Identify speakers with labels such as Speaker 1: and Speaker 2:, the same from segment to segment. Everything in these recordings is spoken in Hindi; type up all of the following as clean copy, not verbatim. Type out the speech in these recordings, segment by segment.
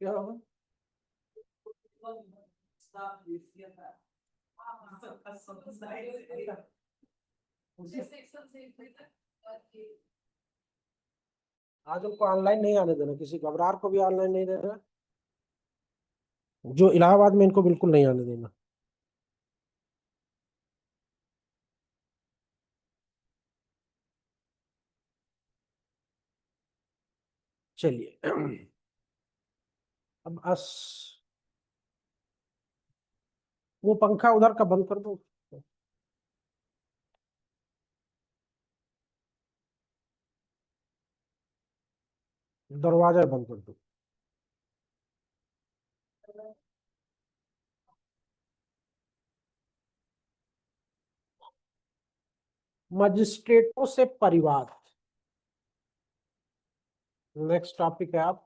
Speaker 1: क्या होगा? आज हमको ऑनलाइन नहीं आने देना, किसी को, अबरार को भी ऑनलाइन नहीं देना, जो इलाहाबाद में, इनको बिल्कुल नहीं आने देना। चलिए। अब वो पंखा उधर का बंद कर दो, दरवाजा बंद कर दो। मजिस्ट्रेटों से परिवाद, नेक्स्ट टॉपिक है आप।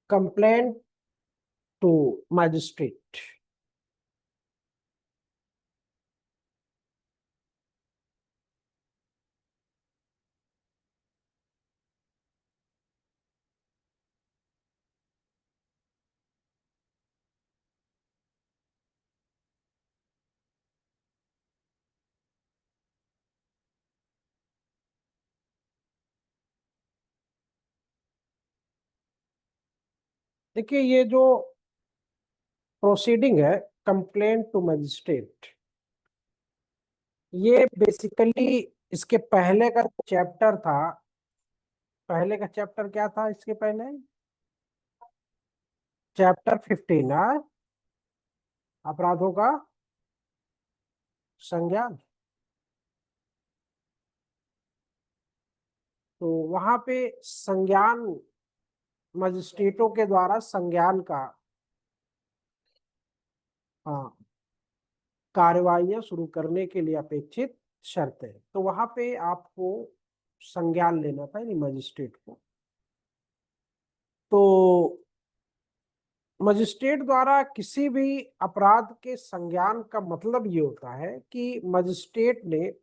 Speaker 1: Complaint to magistrate. देखिए, ये जो प्रोसीडिंग है, कंप्लेंट टू मजिस्ट्रेट, ये बेसिकली इसके पहले का चैप्टर था। पहले का चैप्टर क्या था इसके पहले? चैप्टर 15, अपराधों का संज्ञान। तो वहां पे संज्ञान, मजिस्ट्रेटों के द्वारा संज्ञान का, हाँ, कार्यवाहियां शुरू करने के लिए अपेक्षित शर्तें, तो वहां पे आपको संज्ञान लेना था, यानी मजिस्ट्रेट को। तो मजिस्ट्रेट द्वारा किसी भी अपराध के संज्ञान का मतलब ये होता है कि मजिस्ट्रेट ने,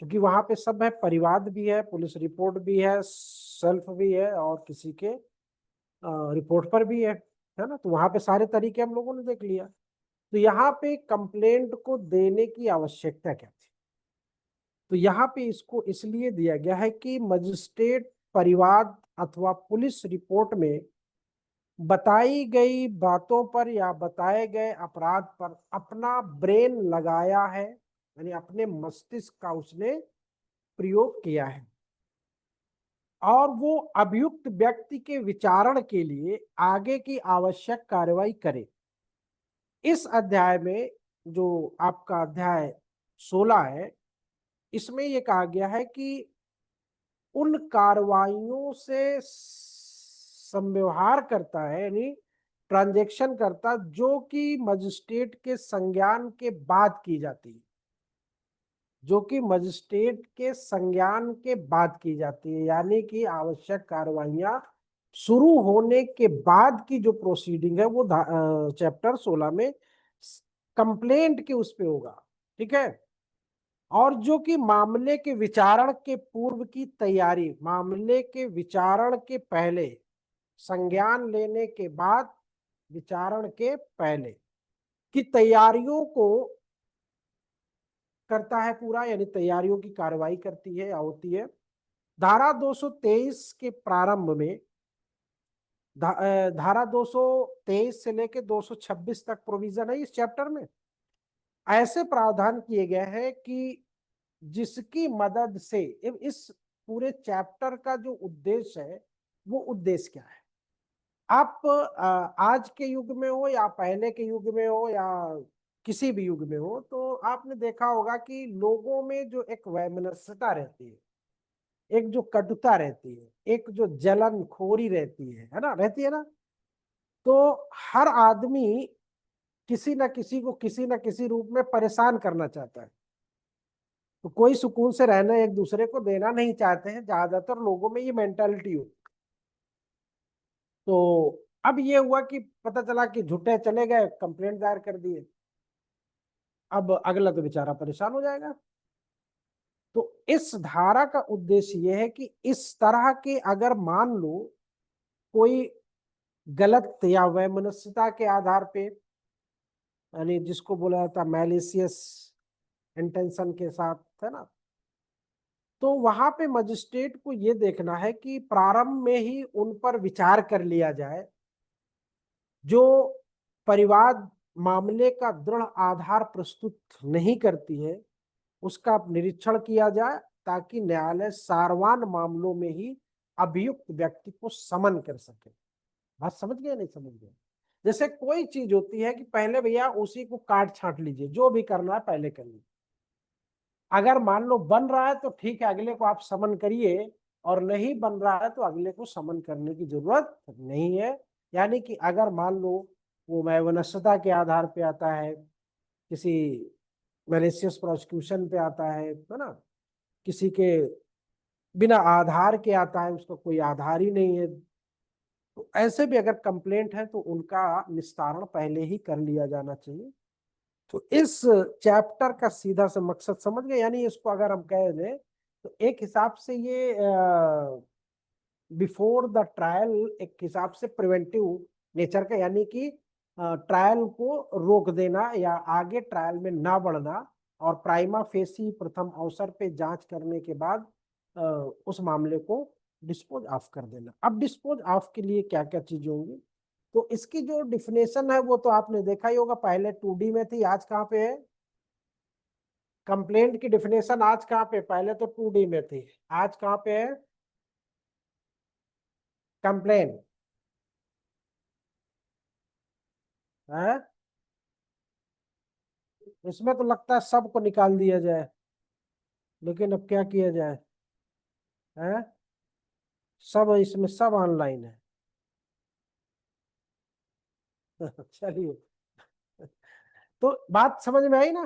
Speaker 1: क्योंकि वहां पे सब है, परिवाद भी है, पुलिस रिपोर्ट भी है, सेल्फ भी है, और किसी के रिपोर्ट पर भी है ना, तो वहां पे सारे तरीके हम लोगों ने देख लिया। तो यहाँ पे कंप्लेंट को देने की आवश्यकता क्या थी? तो यहाँ पे इसको इसलिए दिया गया है कि मजिस्ट्रेट परिवाद अथवा पुलिस रिपोर्ट में बताई गई बातों पर या बताए गए अपराध पर अपना ब्रेन लगाया है, यानी अपने मस्तिष्क का उसने प्रयोग किया है, और वो अभियुक्त व्यक्ति के विचारण के लिए आगे की आवश्यक कार्रवाई करे। इस अध्याय में, जो आपका अध्याय 16 है, इसमें यह कहा गया है कि उन कार्रवाइयों से संव्यवहार करता है, यानी ट्रांजैक्शन करता, जो कि मजिस्ट्रेट के संज्ञान के बाद की जाती है, जो कि मजिस्ट्रेट के संज्ञान के बाद की जाती है, यानी कि आवश्यक कार्रवाइयां शुरू होने के बाद की जो प्रोसीडिंग है, वो चैप्टर 16 में कंप्लेंट के उस पे होगा। ठीक है। और जो कि मामले के विचारण के पूर्व की तैयारी, मामले के विचारण के पहले, संज्ञान लेने के बाद, विचारण के पहले की तैयारियों को करता है पूरा, यानी तैयारियों की कार्रवाई करती है या होती है। धारा 223 के प्रारंभ में, धारा 223 से लेके 226 तक प्रोविजन है इस चैप्टर में। ऐसे प्रावधान किए गए हैं कि जिसकी मदद से, इस पूरे चैप्टर का जो उद्देश्य है, वो उद्देश्य क्या है? आप आज के युग में हो या पहले के युग में हो या किसी भी युग में हो, तो आपने देखा होगा कि लोगों में जो एक वैमनस्यता रहती है, एक जो कटुता रहती है, एक जो जलन खोरी रहती है ना, रहती है ना। तो हर आदमी किसी न किसी को किसी न किसी रूप में परेशान करना चाहता है। तो कोई सुकून से रहना एक दूसरे को देना नहीं चाहते हैं, ज्यादातर लोगों में ये मेंटालिटी हो। तो अब ये हुआ कि पता चला कि झूठे चले गए, कंप्लेंट दायर कर दिए, अब अगला तो बेचारा परेशान हो जाएगा। तो इस धारा का उद्देश्य यह है कि इस तरह के अगर मान लो कोई गलत या वैमनस्यता के आधार पे, यानी जिसको बोला जाता है मैलिशियस इंटेंशन के साथ, है ना, तो वहां पे मजिस्ट्रेट को ये देखना है कि प्रारंभ में ही उन पर विचार कर लिया जाए, जो परिवाद मामले का दृढ़ आधार प्रस्तुत नहीं करती है उसका निरीक्षण किया जाए, ताकि न्यायालय सारवान मामलों में ही अभियुक्त व्यक्ति को समन कर सके। बात समझ गए नहीं समझ गए? जैसे कोई चीज होती है कि पहले भैया उसी को काट छांट लीजिए, जो भी करना है पहले कर लीजिए, अगर मान लो बन रहा है तो ठीक है, अगले को आप समन करिए, और नहीं बन रहा है तो अगले को समन करने की जरूरत नहीं है। यानी कि अगर मान लो वो वैमनस्यता के आधार पे आता है, किसी मैलिशियस प्रोसिक्यूशन पे आता है ना, किसी के बिना आधार के आता है, उसका कोई आधार ही नहीं है, तो ऐसे भी अगर कंप्लेंट है तो उनका निस्तारण पहले ही कर लिया जाना चाहिए। तो इस चैप्टर का सीधा सा मकसद समझ गए, यानी इसको अगर हम कह दें तो एक हिसाब से ये बिफोर द ट्रायल एक हिसाब से प्रिवेंटिव नेचर का, यानी कि ट्रायल को रोक देना या आगे ट्रायल में ना बढ़ना, और प्राइमा फेसी प्रथम अवसर पे जांच करने के बाद उस मामले को डिस्पोज ऑफ कर देना। अब डिस्पोज ऑफ के लिए क्या क्या चीजें होंगी, तो इसकी जो डिफिनेशन है वो तो आपने देखा ही होगा, पहले 2D में थी, आज कहाँ पे है? कंप्लेंट की डिफिनेशन आज कहाँ पे? पहले तो 2D में थी, आज कहाँ पे है कंप्लेंट? है इसमें तो लगता है सबको निकाल दिया जाए, लेकिन अब क्या किया जाए, है सब इसमें सब ऑनलाइन है। चलिए, तो बात समझ में आई ना?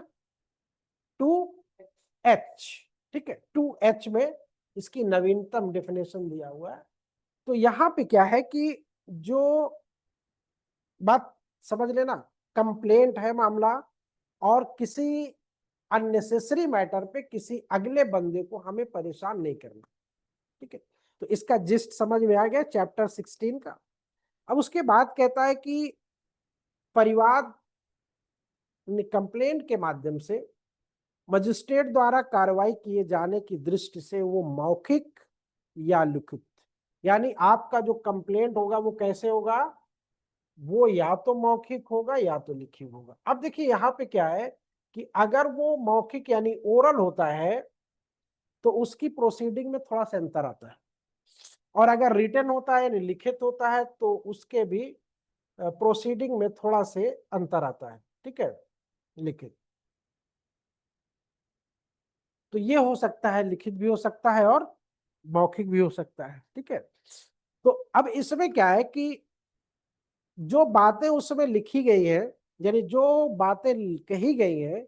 Speaker 1: 2H, ठीक है, 2H में इसकी नवीनतम डेफिनेशन दिया हुआ है। तो यहाँ पे क्या है कि जो बात समझ लेना, कंप्लेंट है मामला, और किसी अननेसेसरी मैटर पे किसी अगले बंदे को हमें परेशान नहीं करना, ठीक है। तो इसका जिस्ट समझ में आ गया चैप्टर 16 का। अब उसके बाद कहता है कि परिवाद कंप्लेंट के माध्यम से मजिस्ट्रेट द्वारा कार्रवाई किए जाने की दृष्टि से वो मौखिक या लिखित, यानी आपका जो कंप्लेंट होगा वो कैसे होगा, वो या तो मौखिक होगा या तो लिखित होगा। अब देखिए यहाँ पे क्या है कि अगर वो मौखिक यानी ओरल होता है तो उसकी प्रोसीडिंग में थोड़ा सा अंतर आता है, और अगर रिटन होता है यानी लिखित होता है तो उसके भी प्रोसीडिंग में थोड़ा से अंतर आता है, ठीक है, लिखित। तो ये हो सकता है, लिखित भी हो सकता है और मौखिक भी हो सकता है, ठीक है। तो अब इसमें क्या है कि जो बातें उसमें लिखी गई है, यानी जो बातें कही गई हैं,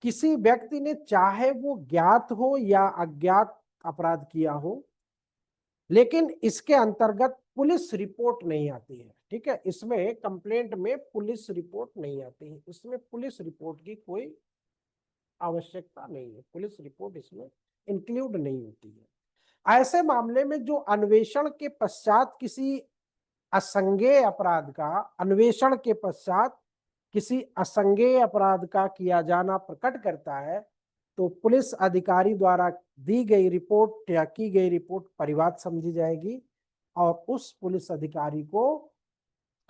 Speaker 1: किसी व्यक्ति ने चाहे वो ज्ञात हो या अज्ञात अपराध किया हो, लेकिन इसके अंतर्गत पुलिस रिपोर्ट नहीं आती है, ठीक है, इसमें कंप्लेंट में पुलिस रिपोर्ट नहीं आती है, इसमें पुलिस रिपोर्ट की कोई आवश्यकता नहीं है, पुलिस रिपोर्ट इसमें इंक्लूड नहीं होती है। ऐसे मामले में जो अन्वेषण के पश्चात किसी असंज्ञेय अपराध का, अन्वेषण के पश्चात किसी असंज्ञेय अपराध का किया जाना प्रकट करता है, तो पुलिस अधिकारी द्वारा दी गई रिपोर्ट या की गई रिपोर्ट परिवाद समझी जाएगी और उस पुलिस अधिकारी को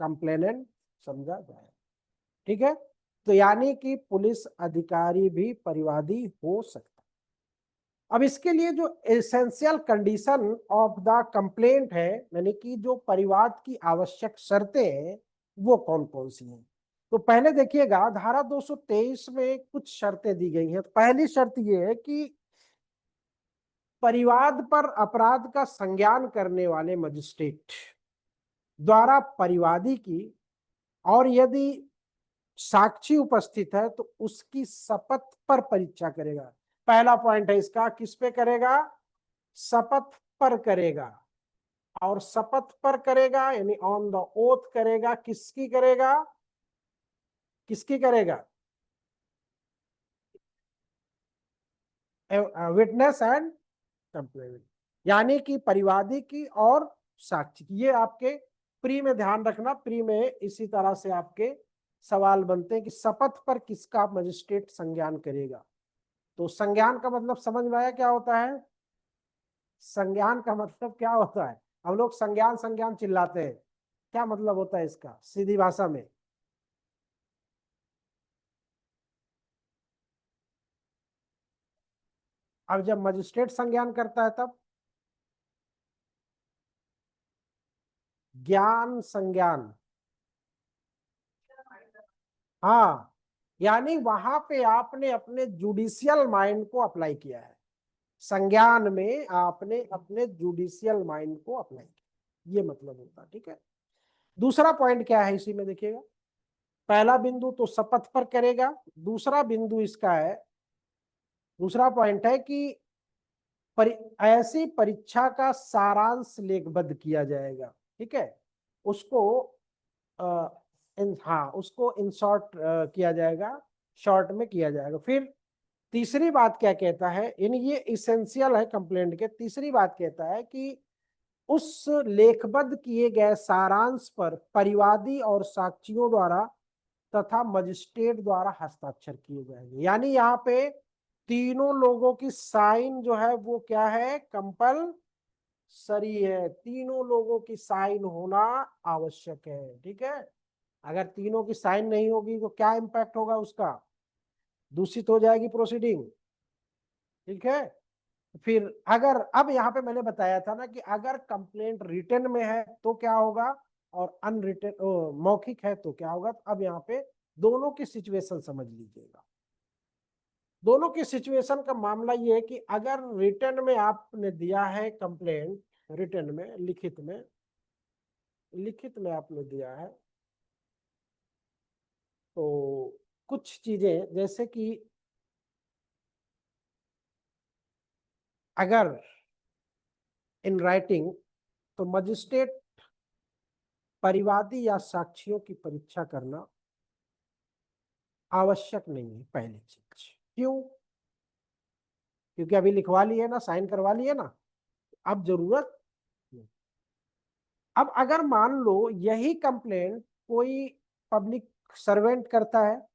Speaker 1: कंप्लेनेंट समझा जाए, ठीक है। तो यानी कि पुलिस अधिकारी भी परिवादी हो सकता है। अब इसके लिए जो essential condition of the complaint है, यानी कि जो परिवाद की आवश्यक शर्तें हैं, वो कौन कौन सी हैं? तो पहले देखिएगा धारा 223 में कुछ शर्तें दी गई हैं। तो पहली शर्त ये है कि परिवाद पर अपराध का संज्ञान करने वाले मजिस्ट्रेट द्वारा परिवादी की, और यदि साक्षी उपस्थित है तो उसकी शपथ पर परीक्षा करेगा। पहला पॉइंट है इसका, किस पे करेगा? शपथ पर करेगा। और शपथ पर करेगा, यानी ऑन द ओथ करेगा। किसकी करेगा? किसकी करेगा? विटनेस एंड कंप्लेनेंट, यानी कि परिवादी की और साक्षी की। ये आपके प्री में ध्यान रखना, प्री में इसी तरह से आपके सवाल बनते हैं कि शपथ पर किसका मजिस्ट्रेट संज्ञान करेगा। तो संज्ञान का मतलब समझ में आया क्या होता है? संज्ञान का मतलब क्या होता है? हम लोग संज्ञान संज्ञान चिल्लाते हैं, क्या मतलब होता है इसका सीधी भाषा में? अब जब मजिस्ट्रेट संज्ञान करता है तब ज्ञान संज्ञान। हाँ, यानी वहां पे आपने अपने जुडिशियल माइंड को अप्लाई किया है। संज्ञान में आपने अपने जुडिशियल माइंड को अप्लाई किया, ये मतलब होता है। ठीक है, दूसरा पॉइंट क्या है इसी में देखिएगा। पहला बिंदु तो शपथ पर करेगा, दूसरा बिंदु इसका है, दूसरा पॉइंट है कि ऐसी परीक्षा का सारांश लेखबद्ध किया जाएगा। ठीक है, उसको हाँ, उसको इन शॉर्ट किया जाएगा, शॉर्ट में किया जाएगा। फिर तीसरी बात क्या कहता है, यानी ये इसेंशियल है कंप्लेंट के। तीसरी बात कहता है कि उस लेखबद्ध किए गए सारांश पर परिवादी और साक्षियों द्वारा तथा मजिस्ट्रेट द्वारा हस्ताक्षर किए जाएंगे। यानी यहाँ पे तीनों लोगों की साइन जो है वो क्या है? कंपलसरी है। तीनों लोगों की साइन होना आवश्यक है। ठीक है, अगर तीनों की साइन नहीं होगी तो क्या इंपैक्ट होगा उसका? दूषित हो जाएगी प्रोसीडिंग। ठीक है, फिर अगर अब यहाँ पे मैंने बताया था ना कि अगर कंप्लेंट रिटन में है तो क्या होगा, और अनरिटन मौखिक है तो क्या होगा। अब यहाँ पे दोनों की सिचुएशन समझ लीजिएगा। दोनों की सिचुएशन का मामला ये है कि अगर रिटन में आपने दिया है कंप्लेंट, रिटन में, लिखित में, लिखित में आपने दिया है, तो कुछ चीजें जैसे कि अगर इन राइटिंग, तो मजिस्ट्रेट परिवादी या साक्षियों की परीक्षा करना आवश्यक नहीं है। पहली चीज क्यों? क्योंकि अभी लिखवा लिए ना, साइन करवा लिए ना, अब जरूरत नहीं। अब अगर मान लो यही कंप्लेंट कोई पब्लिक सर्वेंट करता है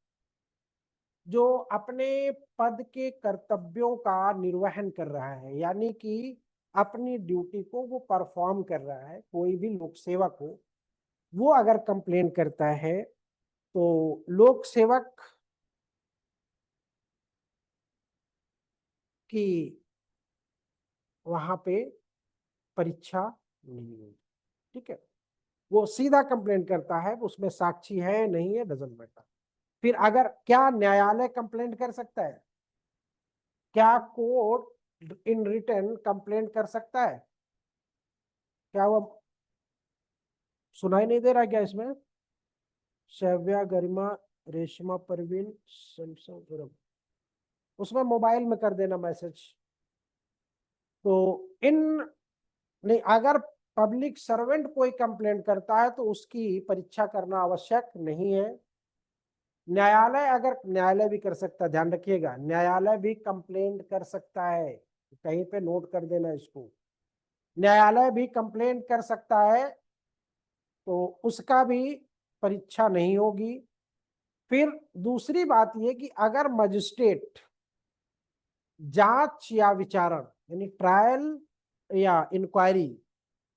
Speaker 1: जो अपने पद के कर्तव्यों का निर्वहन कर रहा है, यानी कि अपनी ड्यूटी को वो परफॉर्म कर रहा है, कोई भी लोक सेवक हो, वो अगर कंप्लेन करता है तो लोक सेवक की वहां पे परीक्षा नहीं होगी। ठीक है, वो सीधा कंप्लेंट करता है, उसमें साक्षी है नहीं है डजंट मैटर। फिर अगर क्या न्यायालय कंप्लेंट कर सकता है? क्या कोर्ट इन रिटर्न कंप्लेंट कर सकता है? क्या वो सुनाई नहीं दे रहा क्या इसमें? श्रव्या, गरिमा, रेशमा, परवीन, सैमसंग, गौरव, उसमें मोबाइल में कर देना मैसेज। तो इन नहीं, अगर पब्लिक सर्वेंट कोई कंप्लेंट करता है तो उसकी परीक्षा करना आवश्यक नहीं है। न्यायालय, अगर न्यायालय भी कर सकता है, ध्यान रखिएगा, न्यायालय भी कंप्लेंट कर सकता है, कहीं पे नोट कर देना इसको। न्यायालय भी कंप्लेंट कर सकता है, तो उसका भी परीक्षा नहीं होगी। फिर दूसरी बात यह कि अगर मजिस्ट्रेट जांच या विचारण, यानी ट्रायल या इंक्वायरी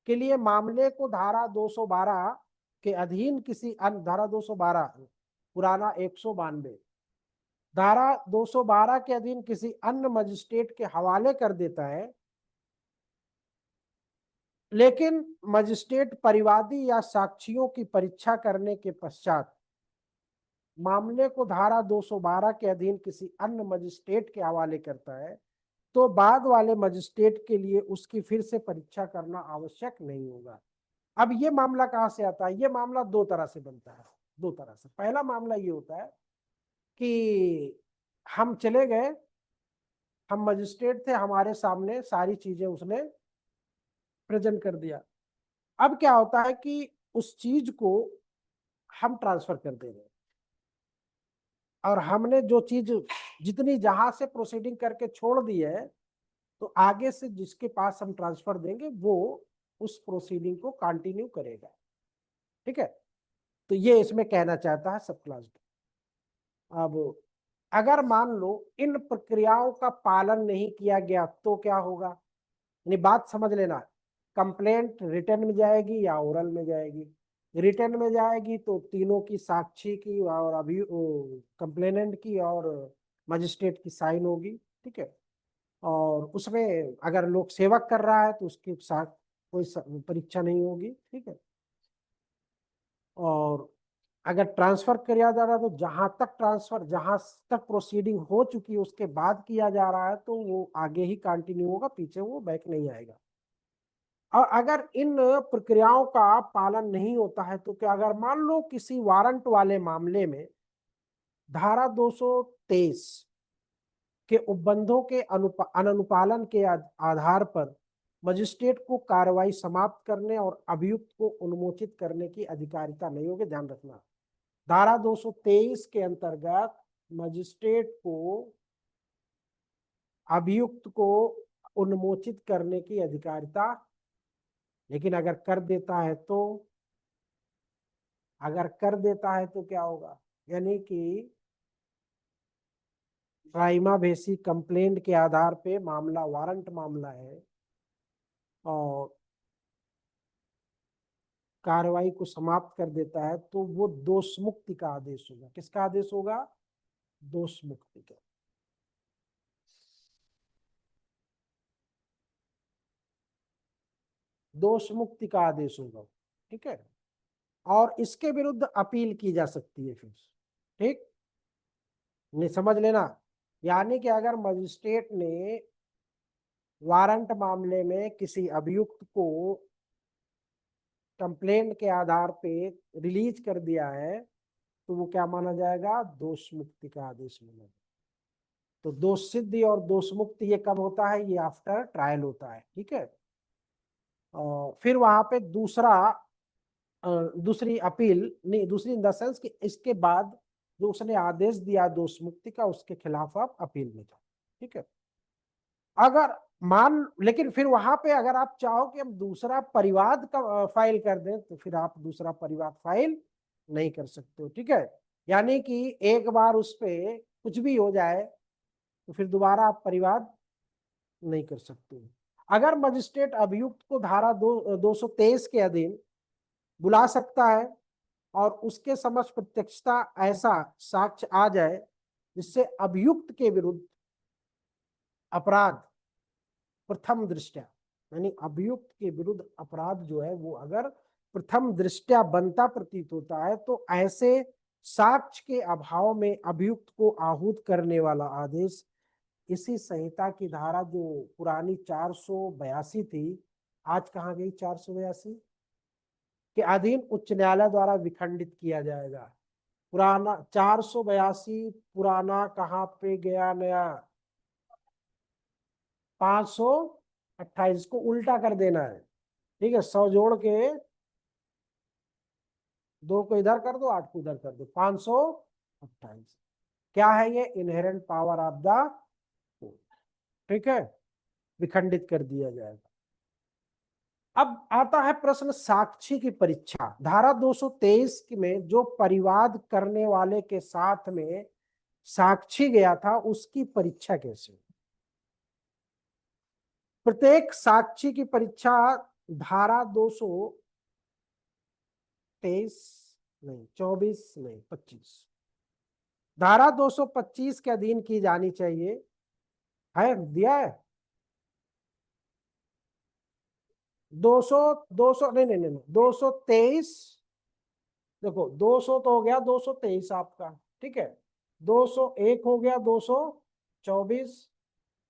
Speaker 1: के लिए मामले को धारा 212 के अधीन किसी अन्य, धारा 212 पुराना 192, धारा 212 के अधीन किसी अन्य मजिस्ट्रेट के हवाले कर देता है, लेकिन मजिस्ट्रेट परिवादी या साक्षियों की परीक्षा करने के पश्चात मामले को धारा 212 के अधीन किसी अन्य मजिस्ट्रेट के हवाले करता है, तो बाद वाले मजिस्ट्रेट के लिए उसकी फिर से परीक्षा करना आवश्यक नहीं होगा। अब ये मामला कहां से आता है? ये मामला दो तरह से बनता है, दो तरह से। पहला मामला ये होता है कि हम चले गए, हम मजिस्ट्रेट थे, हमारे सामने सारी चीजें उसने प्रेजेंट कर दिया, अब क्या होता है कि उस चीज को हम ट्रांसफर कर दे रहे हैं, और हमने जो चीज जितनी जहां से प्रोसीडिंग करके छोड़ दी है, तो आगे से जिसके पास हम ट्रांसफर देंगे वो उस प्रोसीडिंग को कंटिन्यू करेगा। ठीक है, तो ये इसमें कहना चाहता है सब क्लास। अब अगर मान लो इन प्रक्रियाओं का पालन नहीं किया गया तो क्या होगा, यानी बात समझ लेना। कंप्लेंट रिटर्न में जाएगी या ओरल में जाएगी। रिटर्न में जाएगी तो तीनों की, साक्षी की और अभी कंप्लेनेंट की और मजिस्ट्रेट की साइन होगी। ठीक है, और उसमें अगर लोक सेवक कर रहा है तो उसके साथ कोई परीक्षा नहीं होगी। ठीक है, और अगर ट्रांसफर किया जा रहा है तो जहां तक ट्रांसफर, जहां तक प्रोसीडिंग हो चुकी है उसके बाद किया जा रहा है तो वो आगे ही कंटिन्यू होगा, पीछे वो बैक नहीं आएगा। और अगर इन प्रक्रियाओं का पालन नहीं होता है तो क्या, अगर मान लो किसी वारंट वाले मामले में धारा 223 के उपबंधों के अनुपालन के आधार पर मजिस्ट्रेट को कार्रवाई समाप्त करने और अभियुक्त को उन्मोचित करने की अधिकारिता नहीं होगी, ध्यान रखना। धारा 223 के अंतर्गत मजिस्ट्रेट को अभियुक्त को उन्मोचित करने की अधिकारिता, लेकिन अगर कर देता है तो, अगर कर देता है तो क्या होगा, यानी कि प्राइमा फेसी कंप्लेंट के आधार पे मामला वारंट मामला है और कार्रवाई को समाप्त कर देता है तो वो दोष मुक्ति का आदेश होगा। किसका आदेश होगा, दोष मुक्ति का। दोष मुक्ति का आदेश होगा। ठीक है, और इसके विरुद्ध अपील की जा सकती है फिर। ठीक, नहीं समझ लेना। यानी कि अगर मजिस्ट्रेट ने वारंट मामले में किसी अभियुक्त को कंप्लेंट के आधार पे रिलीज कर दिया है तो वो क्या माना जाएगा, दोष मुक्ति का आदेश माना जाएगा। तो दोष सिद्धि और दोष मुक्ति ये कब होता है, ये आफ्टर ट्रायल होता है। ठीक है, और फिर वहां पे दूसरी अपील नहीं, दूसरी इन द सेंस कि इसके बाद जो उसने आदेश दिया दोष मुक्ति का उसके खिलाफ आप अपील में जाओ। ठीक है, अगर मान, लेकिन फिर वहां पे अगर आप चाहो कि हम दूसरा परिवाद का फाइल कर दें तो फिर आप दूसरा परिवाद फाइल नहीं कर सकते हो। ठीक है, यानी कि एक बार उस पे कुछ भी हो जाए तो फिर दोबारा आप परिवाद नहीं कर सकते। अगर मजिस्ट्रेट अभियुक्त को धारा 223 के अधीन बुला सकता है और उसके समक्ष प्रत्यक्षता ऐसा साक्ष्य आ जाए जिससे अभियुक्त के विरुद्ध अपराध प्रथम दृष्टया, यानी अभियुक्त के विरुद्ध अपराध जो है वो अगर प्रथम दृष्टया बनता प्रतीत होता है तो ऐसे साक्ष्य के अभाव में अभियुक्त को आहूत करने वाला आदेश इसी संहिता की धारा जो पुरानी 482 थी, आज कहाँ गई 482, के अधीन उच्च न्यायालय द्वारा विखंडित किया जाएगा। पुराना 482 पुराना कहाँ पे गया, नया 528 को उल्टा कर देना है। ठीक है, 100 जोड़ के 2 को इधर कर दो, 8 को इधर कर दो, 528। क्या है ये, inherent power of the court. ठीक है, विखंडित कर दिया जाएगा। अब आता है प्रश्न साक्षी की परीक्षा। धारा 223 में जो परिवाद करने वाले के साथ में साक्षी गया था उसकी परीक्षा कैसे, प्रत्येक साक्षी की परीक्षा धारा 223 नहीं, 24 नहीं, 25, धारा 225 के अधीन की जानी चाहिए। है दिया है 200, 200 नहीं नहीं नहीं 223। देखो 200 तो हो गया 223 आपका। ठीक है, 201 हो गया, 224,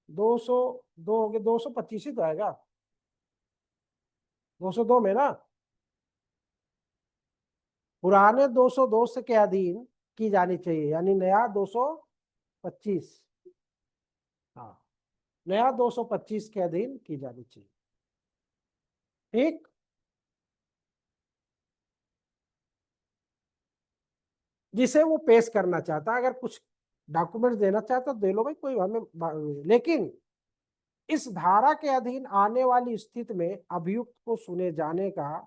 Speaker 1: 202 हो गया, 225 ही तो आएगा 202 में ना। पुराने 202 से के अधीन की जानी चाहिए, यानी नया 225। हाँ, नया 225 के अधीन की जानी चाहिए। ठीक, जिसे वो पेश करना चाहता है। अगर कुछ डॉक्यूमेंट्स देना चाहता तो दे लो भाई, कोई हमें। लेकिन इस धारा के अधीन आने वाली स्थिति में अभियुक्त को सुने जाने का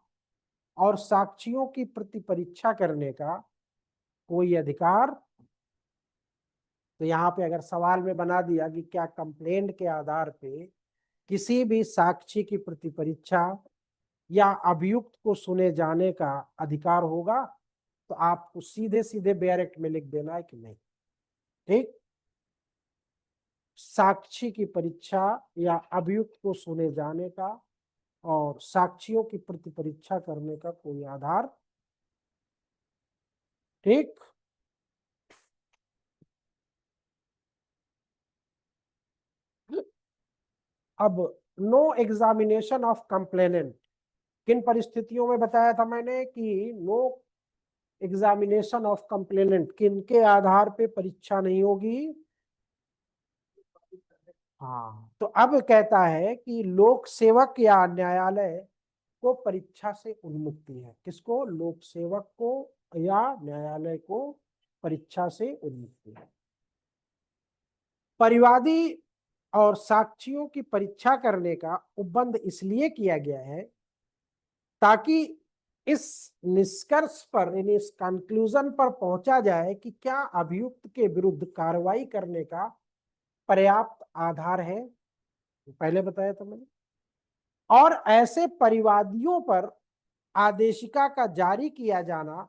Speaker 1: और साक्ष्यों की प्रति परीक्षा करने का कोई अधिकार। तो यहाँ पे अगर सवाल में बना दिया कि क्या कंप्लेंट के आधार पे किसी भी साक्षी की प्रति परीक्षा या अभियुक्त को सुने जाने का अधिकार होगा, तो आपको सीधे सीधे बेयरेक्ट में लिख देना है कि नहीं। ठीक, साक्षी की परीक्षा या अभियुक्त को सुने जाने का और साक्षियों की प्रति परीक्षा करने का कोई आधार। ठीक, अब नो एग्जामिनेशन ऑफ कंप्लेनेंट। किन परिस्थितियों में बताया था मैंने कि नो एग्जामिनेशन ऑफ कंप्लेनेंट, किन के आधार पे परीक्षा नहीं होगी। हाँ, तो अब कहता है कि लोक सेवक या न्यायालय को परीक्षा से उन्मुक्ति है। किसको? लोक सेवक को या न्यायालय को परीक्षा से उन्मुक्ति है। परिवादी और साक्षियों की परीक्षा करने का उपबंध इसलिए किया गया है ताकि इस निष्कर्ष पर, यानी इस कंक्लूजन पर पहुंचा जाए कि क्या अभियुक्त के विरुद्ध कार्रवाई करने का पर्याप्त आधार है। पहले बताया था मैंने। और ऐसे परिवादियों पर आदेशिका का जारी किया जाना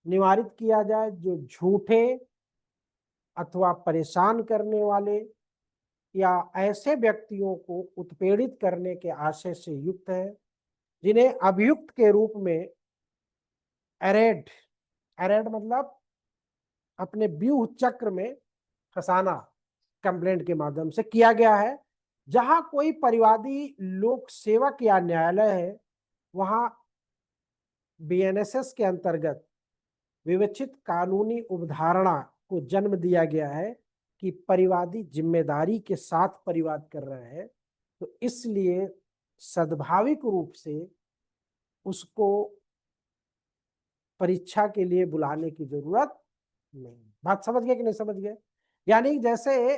Speaker 1: निवारित किया जाए जो झूठे अथवा परेशान करने वाले या ऐसे व्यक्तियों को उत्पीड़ित करने के आशय से युक्त है जिन्हें अभियुक्त के रूप में एरेड, एरेड मतलब अपने व्यूह चक्र में फंसाना कंप्लेंट के माध्यम से किया गया है। जहां कोई परिवादी लोक सेवक या न्यायालय है, वहां बीएनएसएस के अंतर्गत विवेचित कानूनी अवधारणा को जन्म दिया गया है कि परिवादी जिम्मेदारी के साथ परिवाद कर रहे हैं, तो इसलिए सद्भाविक रूप से उसको परीक्षा के लिए बुलाने की जरूरत नहीं। बात समझ गए कि नहीं समझ गए? यानी जैसे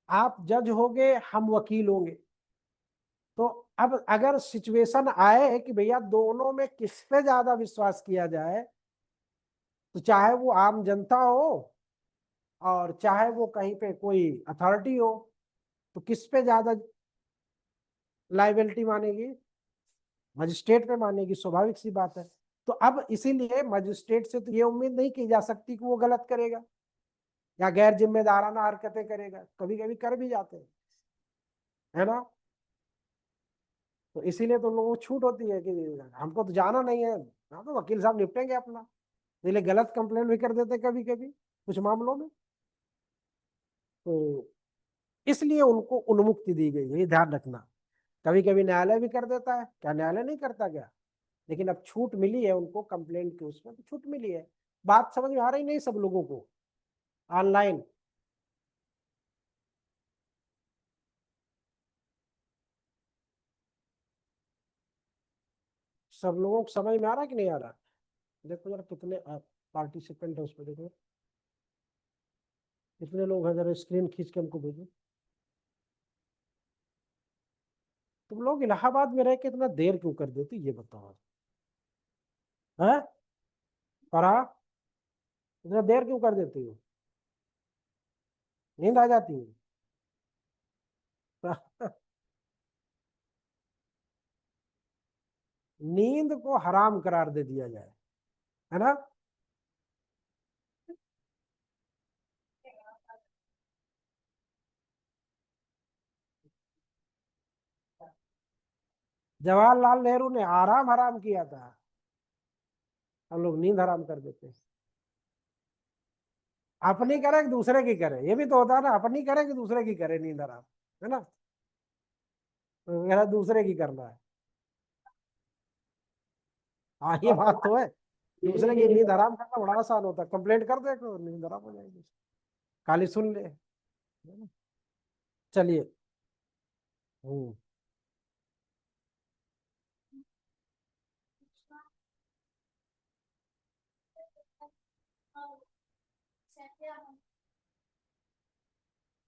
Speaker 1: आप जज होंगे, हम वकील होंगे, तो अब अगर सिचुएशन आए कि भैया दोनों में किस पे ज्यादा विश्वास किया जाए, तो चाहे वो आम जनता हो और चाहे वो कहीं पे कोई अथॉरिटी हो, तो किस पे ज्यादा लाइबिलिटी मानेगी? मजिस्ट्रेट पे मानेगी, स्वाभाविक सी बात है। तो अब इसीलिए मजिस्ट्रेट से तो ये उम्मीद नहीं की जा सकती कि वो गलत करेगा या गैर जिम्मेदाराना हरकतें करेगा। कभी कभी कर भी जाते हैं, है ना। तो इसीलिए तो लोगों को छूट होती है कि हमको तो जाना नहीं है, हाँ तो वकील साहब निपटेंगे अपना। इसलिए गलत कंप्लेंट भी कर देते कभी कभी कुछ मामलों में। तो इसलिए उनको उन्मुक्ति दी गई है, ये ध्यान रखना। कभी कभी न्यायालय भी कर देता है, क्या न्यायालय नहीं करता क्या? लेकिन अब छूट मिली है उनको कंप्लेंट के उसमें, तो छूट मिली है। बात समझ में आ रही नहीं सब लोगों को? ऑनलाइन सब लोगों को समझ में आ रहा है कि नहीं आ रहा? देखो जरा कितने पार्टिसिपेंट है उसमें, देखो कितने लोग हैं, जरा स्क्रीन खींच के हमको भेजो। तुम लोग इलाहाबाद में रह के इतना देर क्यों कर देते, ये बताओ। है परा, इतना देर क्यों कर देती हो? नींद आ जाती है? नींद को हराम करार दे दिया जाए, है ना। जवाहरलाल नेहरू ने आराम हराम किया था, हम लोग नींद हराम कर देते हैं। अपनी करे कि दूसरे की करे, ये भी तो होता है ना, अपनी करे कि दूसरे की करे नींद हराम, है ना। तो मेरा दूसरे की करना है। हाँ ये बात तो है, दूसरे की नींद हराम करना बड़ा आसान होता है। कंप्लेंट कर दे तो नींद हराम हो जाएगी, खाली सुन ले, है ना? चलिए। हम्म।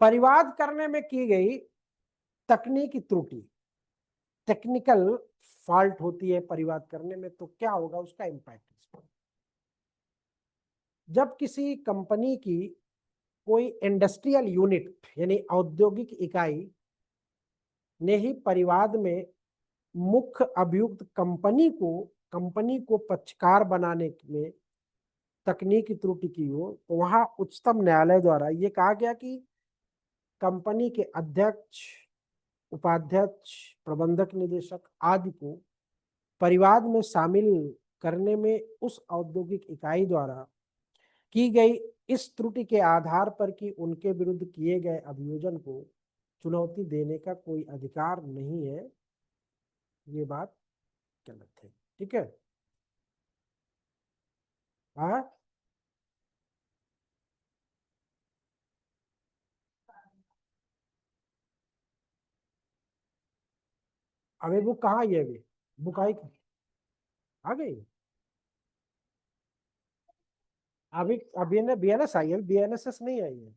Speaker 1: परिवाद करने में की गई तकनीकी त्रुटि, टेक्निकल फॉल्ट होती है परिवाद करने में, तो क्या होगा उसका इम्पैक्ट। जब किसी कंपनी की कोई इंडस्ट्रियल यूनिट यानी औद्योगिक इकाई ने ही परिवाद में मुख्य अभियुक्त कंपनी को पक्षकार बनाने में तकनीकी त्रुटि की हो, तो वहां उच्चतम न्यायालय द्वारा ये कहा गया कि कंपनी के अध्यक्ष, उपाध्यक्ष, प्रबंधक निदेशक आदि को परिवाद में शामिल करने में उस औद्योगिक इकाई द्वारा की गई इस त्रुटि के आधार पर कि उनके विरुद्ध किए गए अभियोजन को चुनौती देने का कोई अधिकार नहीं है, ये बात गलत है। ठीक है। हाँ, अभी बुक कहाँ है? अभी बुक आई, आ गई अभी? अभी ने बीएनएस आई है, बीएनएसएस नहीं आई है।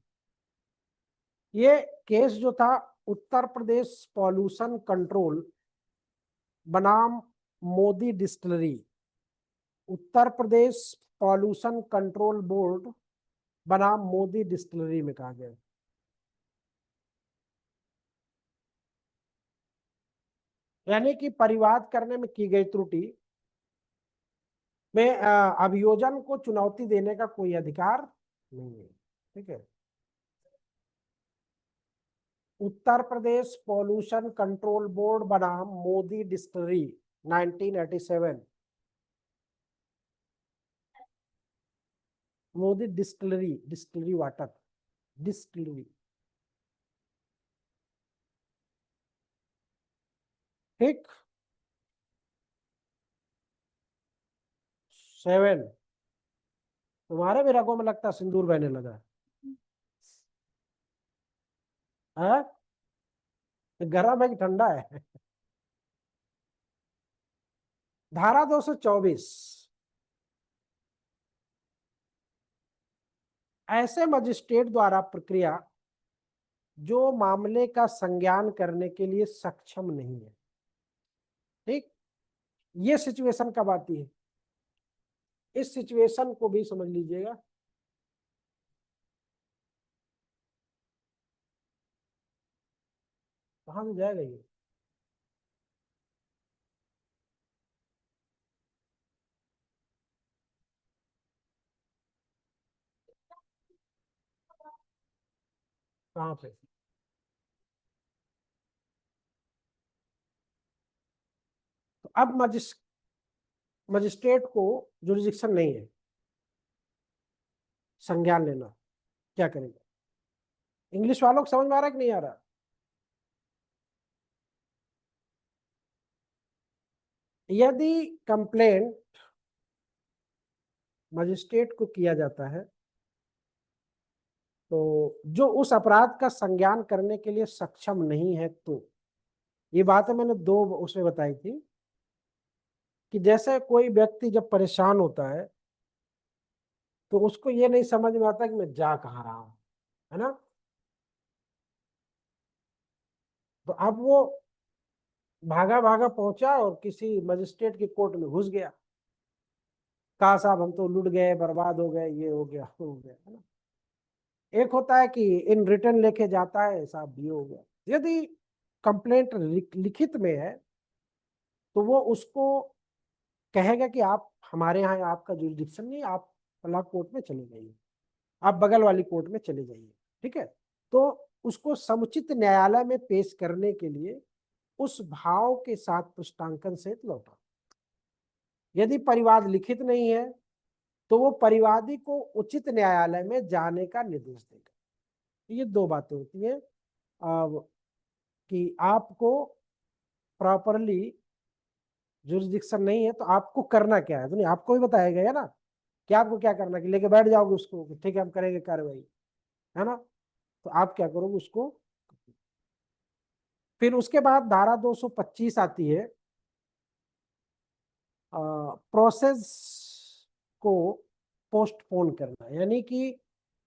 Speaker 1: ये केस जो था उत्तर प्रदेश पॉल्यूशन कंट्रोल बनाम Modi distillery, Uttar Pradesh pollution control board बनाम मोदी डिस्टिलरी में कहा गया। यानी कि परिवाद करने में की गई त्रुटि में अभियोजन को चुनौती देने का कोई अधिकार नहीं है। ठीक है। Uttar Pradesh pollution control board बनाम Modi distillery 1987, Modi distillery, distillery water, distillery. ठीक। 7। तुम्हारे भी रगों में लगता सिंदूर बहने लगा है? गर्म है कि ठंडा है? धारा 224, ऐसे मजिस्ट्रेट द्वारा प्रक्रिया जो मामले का संज्ञान करने के लिए सक्षम नहीं है। ठीक। ये सिचुएशन कब आती है? इस सिचुएशन को भी समझ लीजिएगा। कहां से जाएगा ये? कहां पे? तो अब मजिस्ट्रेट को जुरिडिक्शन नहीं है संज्ञान लेना, क्या करेगा? इंग्लिश वालों को समझ में आ रहा है कि नहीं आ रहा? यदि कंप्लेंट मजिस्ट्रेट को किया जाता है तो जो उस अपराध का संज्ञान करने के लिए सक्षम नहीं है, तो ये बातें मैंने दो उसमें बताई थी कि जैसे कोई व्यक्ति जब परेशान होता है तो उसको ये नहीं समझ में आता कि मैं जा कहाँ रहा हूं, है ना? तो अब वो भागा भागा पहुंचा और किसी मजिस्ट्रेट की कोर्ट में घुस गया, कहा साहब हम तो लुट गए, बर्बाद हो गए, ये हो गया, वो हो गया, है ना? एक होता है कि इन रिटर्न लेके जाता है, साहब ये हो गया। यदि कंप्लेंट लिखित में है तो वो उसको कहेगा कि आप हमारे यहाँ आपका जुरिडिक्शन नहीं, आप फला कोर्ट में चले जाइए, आप बगल वाली कोर्ट में चले जाइए। ठीक है। तो उसको समुचित न्यायालय में पेश करने के लिए उस भाव के साथ पुष्टांकन सहित लौटा। यदि परिवाद लिखित नहीं है तो वो परिवादी को उचित न्यायालय में जाने का निर्देश देगा। ये दो बातें होती हैं कि आपको प्रॉपरली जुरिडिक्शन नहीं है तो आपको करना क्या है, तो नहीं आपको भी बताया गया है ना कि आपको क्या करना है, कि लेके बैठ जाओगे उसको कि ठीक है हम करेंगे कार्रवाई, है ना? तो आप क्या करोगे उसको। फिर उसके बाद धारा 225 आती है, प्रोसेस को पोस्टपोन करना, यानी कि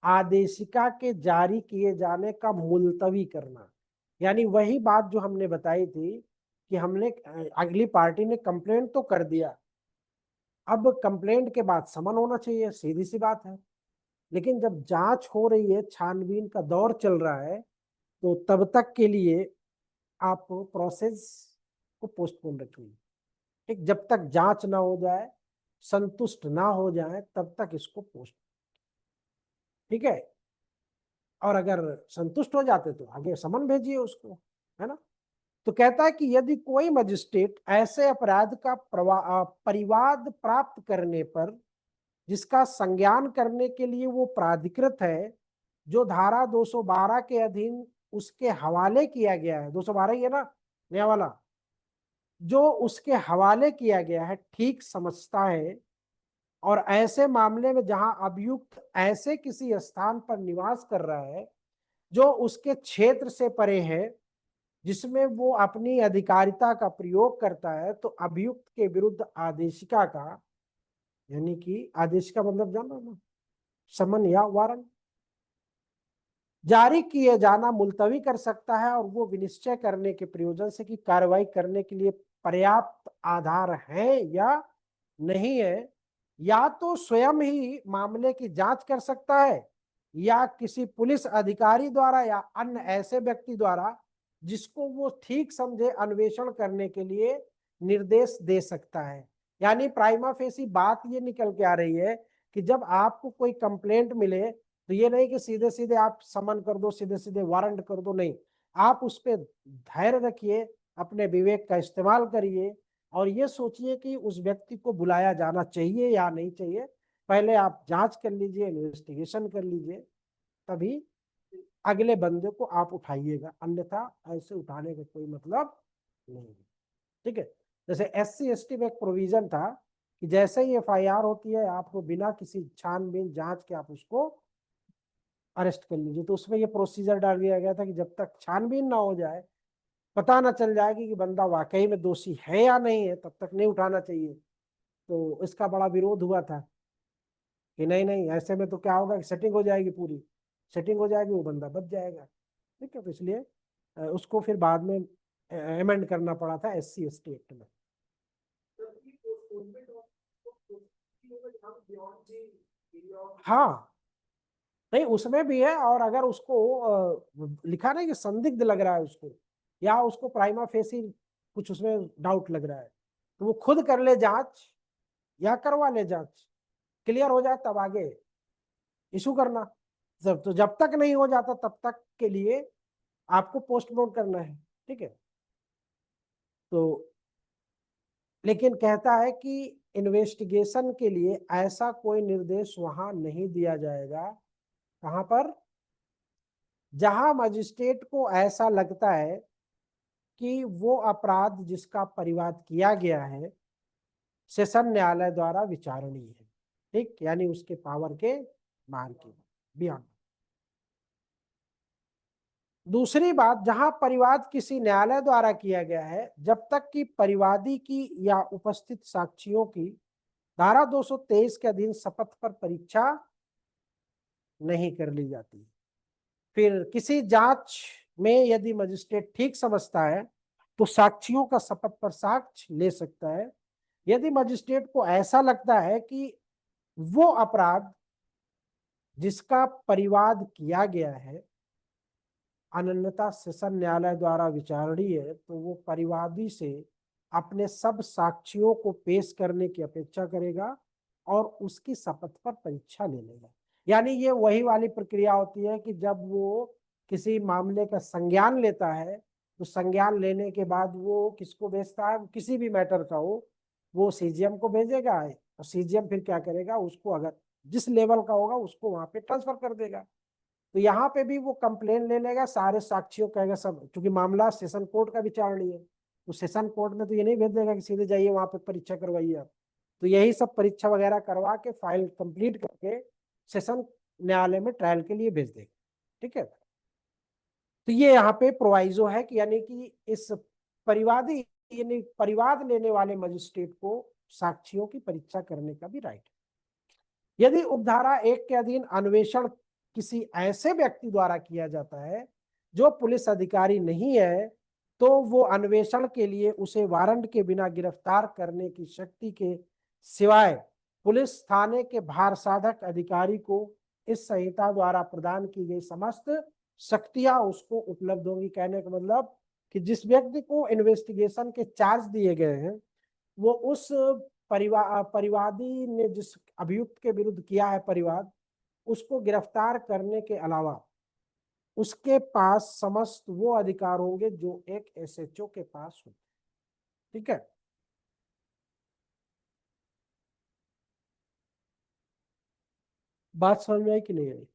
Speaker 1: आदेशिका के जारी किए जाने का मुलतवी करना। यानी वही बात जो हमने बताई थी कि हमने अगली पार्टी ने कंप्लेंट तो कर दिया, अब कंप्लेंट के बाद समन होना चाहिए, सीधी सी बात है। लेकिन जब जांच हो रही है, छानबीन का दौर चल रहा है, तो तब तक के लिए आप प्रोसेस को पोस्टपोन रखिए। ठीक, जब तक जांच ना हो जाए, संतुष्ट ना हो जाए, तब तक इसको पोस्ट, ठीक है। और अगर संतुष्ट हो जाते तो आगे समन भेजिए उसको, है ना। तो कहता है कि यदि कोई मजिस्ट्रेट ऐसे अपराध का परिवाद प्राप्त करने पर जिसका संज्ञान करने के लिए वो प्राधिकृत है, जो धारा 212 के अधीन उसके हवाले किया गया है, 212 ही है ना नया वाला, जो उसके हवाले किया गया है, ठीक समझता है, और ऐसे मामले में जहां अभियुक्त ऐसे किसी स्थान पर निवास कर रहा है जो उसके क्षेत्र से परे है, जिसमें वो अपनी अधिकारिता का प्रयोग करता है, तो अभियुक्त के विरुद्ध आदेशिका का, यानी कि आदेशिका मतलब जानो ना, समन या वारंट, जारी किए जाना मुलतवी कर सकता है, और वो विनिश्चय करने के प्रयोजन से कि कार्रवाई करने के लिए पर्याप्त आधार है या नहीं है, या तो स्वयं ही मामले की जांच कर सकता है, या किसी पुलिस अधिकारी द्वारा या अन्य ऐसे व्यक्ति द्वारा जिसको वो ठीक समझे अन्वेषण करने के लिए निर्देश दे सकता है। यानी प्राइमा फेसी बात ये निकल के आ रही है कि जब आपको कोई कंप्लेंट मिले, तो ये नहीं कि सीधे सीधे आप समन कर दो, सीधे सीधे वारंट कर दो, नहीं, आप उस पर धैर्य रखिए, अपने विवेक का इस्तेमाल करिए, और ये सोचिए कि उस व्यक्ति को बुलाया जाना चाहिए या नहीं चाहिए। पहले आप जांच कर लीजिए, इन्वेस्टिगेशन कर लीजिए, तभी अगले बंदे को आप उठाइएगा, अन्यथा ऐसे उठाने का कोई मतलब नहीं है। ठीक है। जैसे SC ST में एक प्रोविजन था कि जैसे ही FIR होती है, आपको बिना किसी छानबीन जांच के आप उसको अरेस्ट कर लीजिए। तो उसमें ये प्रोसीजर डाल दिया गया था कि जब तक छानबीन ना हो जाए, पता ना चल जाएगी कि बंदा वाकई में दोषी है या नहीं है, तब तक नहीं उठाना चाहिए। तो इसका बड़ा विरोध हुआ था कि नहीं नहीं, ऐसे में तो क्या होगा कि सेटिंग हो जाएगी, पूरी सेटिंग हो जाएगी, वो बंदा बच जाएगा। ठीक है, तो इसलिए उसको फिर बाद में अमेंड करना पड़ा था SC ST एक्ट में। हाँ, नहीं उसमें भी है, और अगर उसको लिखा नहीं कि संदिग्ध लग रहा है उसको, या उसको प्राइमा फेसी कुछ उसमें डाउट लग रहा है, तो वो खुद कर ले जांच या करवा ले जांच, क्लियर हो जाए तब आगे इशू करना। जब तक नहीं हो जाता तब तक के लिए आपको पोस्टपोन करना है। ठीक है। तो लेकिन कहता है कि इन्वेस्टिगेशन के लिए ऐसा कोई निर्देश वहां नहीं दिया जाएगा, कहां पर, जहां मजिस्ट्रेट को ऐसा लगता है कि वो अपराध जिसका परिवाद किया गया है सेशन न्यायालय द्वारा विचारणीय है। ठीक, यानी उसके पावर के बाहर की, बियॉन्ड। दूसरी बात, जहां परिवाद किसी न्यायालय द्वारा किया गया है, जब तक कि परिवादी की या उपस्थित साक्षियों की धारा 223 के अधीन शपथ पर परीक्षा नहीं कर ली जाती। फिर किसी जांच में यदि मजिस्ट्रेट ठीक समझता है तो साक्षियों का शपथ पर साक्ष्य ले सकता है। यदि मजिस्ट्रेट को ऐसा लगता है कि वो अपराध जिसका परिवाद किया गया है अनन्यता सेशन न्यायालय द्वारा विचारणीय है, तो वो परिवादी से अपने सब साक्षियों को पेश करने की अपेक्षा करेगा और उसकी शपथ पर परीक्षा ले लेगा। यानी ये वही वाली प्रक्रिया होती है कि जब वो किसी मामले का संज्ञान लेता है, तो संज्ञान लेने के बाद वो किसको भेजता है, किसी भी मैटर का हो, वो CGM को भेजेगा, और CGM फिर क्या करेगा, उसको अगर जिस लेवल का होगा उसको वहां पे ट्रांसफर कर देगा। तो यहाँ पे भी वो कंप्लेन ले लेगा, सारे साक्षियों कहेगा सब, क्योंकि मामला सेशन कोर्ट का विचारणीय है, तो सेशन कोर्ट में तो ये नहीं भेज देगा कि सीधे जाइए वहां पे परीक्षा करवाइए आप। तो यही सब परीक्षा वगैरह करवा के फाइल कंप्लीट करके सेशन न्यायालय में ट्रायल के लिए भेज देगा। ठीक है। तो ये यहाँ पे प्रोवाइजो है कि यानी कि इस परिवादी यानी परिवाद लेने वाले मजिस्ट्रेट को साक्षियों की परीक्षा करने का भी राइट है। यदि उपधारा 1 के अधीन अन्वेषण किसी ऐसे व्यक्ति द्वारा किया जाता है जो पुलिस अधिकारी नहीं है, तो वो अन्वेषण के लिए उसे वारंट के बिना गिरफ्तार करने की शक्ति के सिवाय पुलिस थाने के भारसाधक अधिकारी को इस संहिता द्वारा प्रदान की गई समस्त शक्तियां उसको उपलब्ध होंगी। कहने का मतलब कि जिस व्यक्ति को इन्वेस्टिगेशन के चार्ज दिए गए हैं, वो उस परिवादी ने जिस अभियुक्त के विरुद्ध किया है परिवाद, उसको गिरफ्तार करने के अलावा उसके पास समस्त वो अधिकार होंगे जो एक एसएचओ के पास होते। ठीक है, बात समझ में आई कि नहीं आई?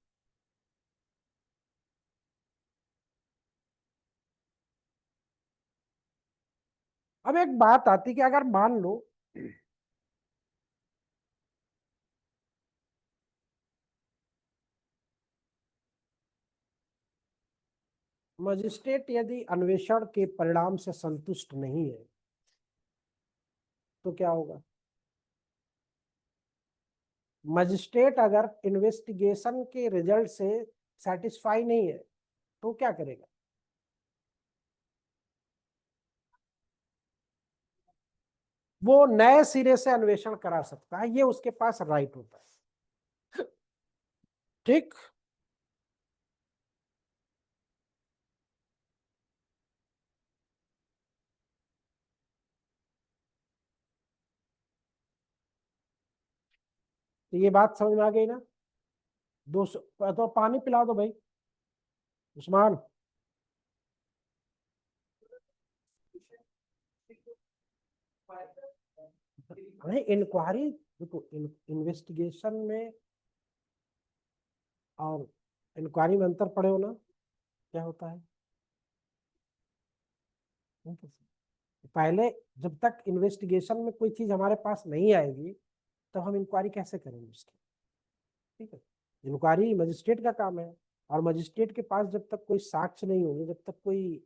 Speaker 1: अब एक बात आती कि अगर मान लो मजिस्ट्रेट यदि अन्वेषण के परिणाम से संतुष्ट नहीं है तो क्या होगा? मजिस्ट्रेट अगर इन्वेस्टिगेशन के रिजल्ट से सेटिस्फाई नहीं है तो क्या करेगा? वो नए सिरे से अन्वेषण करा सकता है, ये उसके पास राइट होता है। ठीक। तो ये बात समझ में आ गई ना? 200 तो पानी पिला दो भाई उस्मान। नहीं, इंक्वायरी देखो, इन्वेस्टिगेशन में और इंक्वायरी में अंतर पड़े हो ना, क्या होता है? पहले जब तक इन्वेस्टिगेशन में कोई चीज हमारे पास नहीं आएगी तब हम इंक्वायरी कैसे करेंगे उसकी? ठीक है, इंक्वायरी मजिस्ट्रेट का काम है, और मजिस्ट्रेट के पास जब तक कोई साक्ष्य नहीं होंगे, जब तक कोई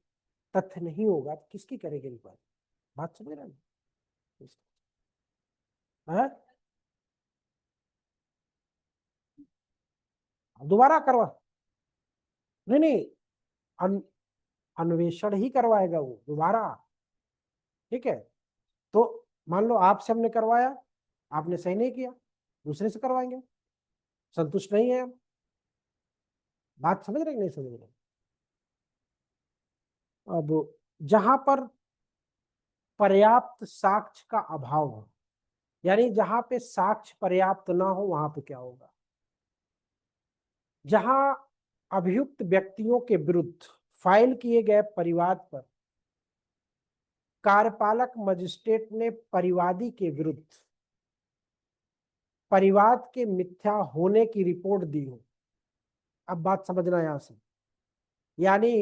Speaker 1: तथ्य नहीं होगा, तो किसकी करेंगे इंक्वायरी? बात समझ रहे हैं? हाँ? दोबारा करवा? नहीं नहीं, अन, अन्वेषण ही करवाएगा वो दोबारा। ठीक है, तो मान लो आपसे हमने करवाया, आपने सही नहीं किया, दूसरे से करवाएंगे, संतुष्ट नहीं है हम। बात समझ रहे कि नहीं समझ रहे? अब जहां पर पर्याप्त साक्ष्य का अभाव हो, यानी जहां पे साक्ष्य पर्याप्त ना हो, वहां पे क्या होगा? जहां अभियुक्त व्यक्तियों के विरुद्ध फाइल किए गए परिवाद पर कार्यपालक मजिस्ट्रेट ने परिवादी के विरुद्ध परिवाद के मिथ्या होने की रिपोर्ट दी हो। अब बात समझना यहां से, यानी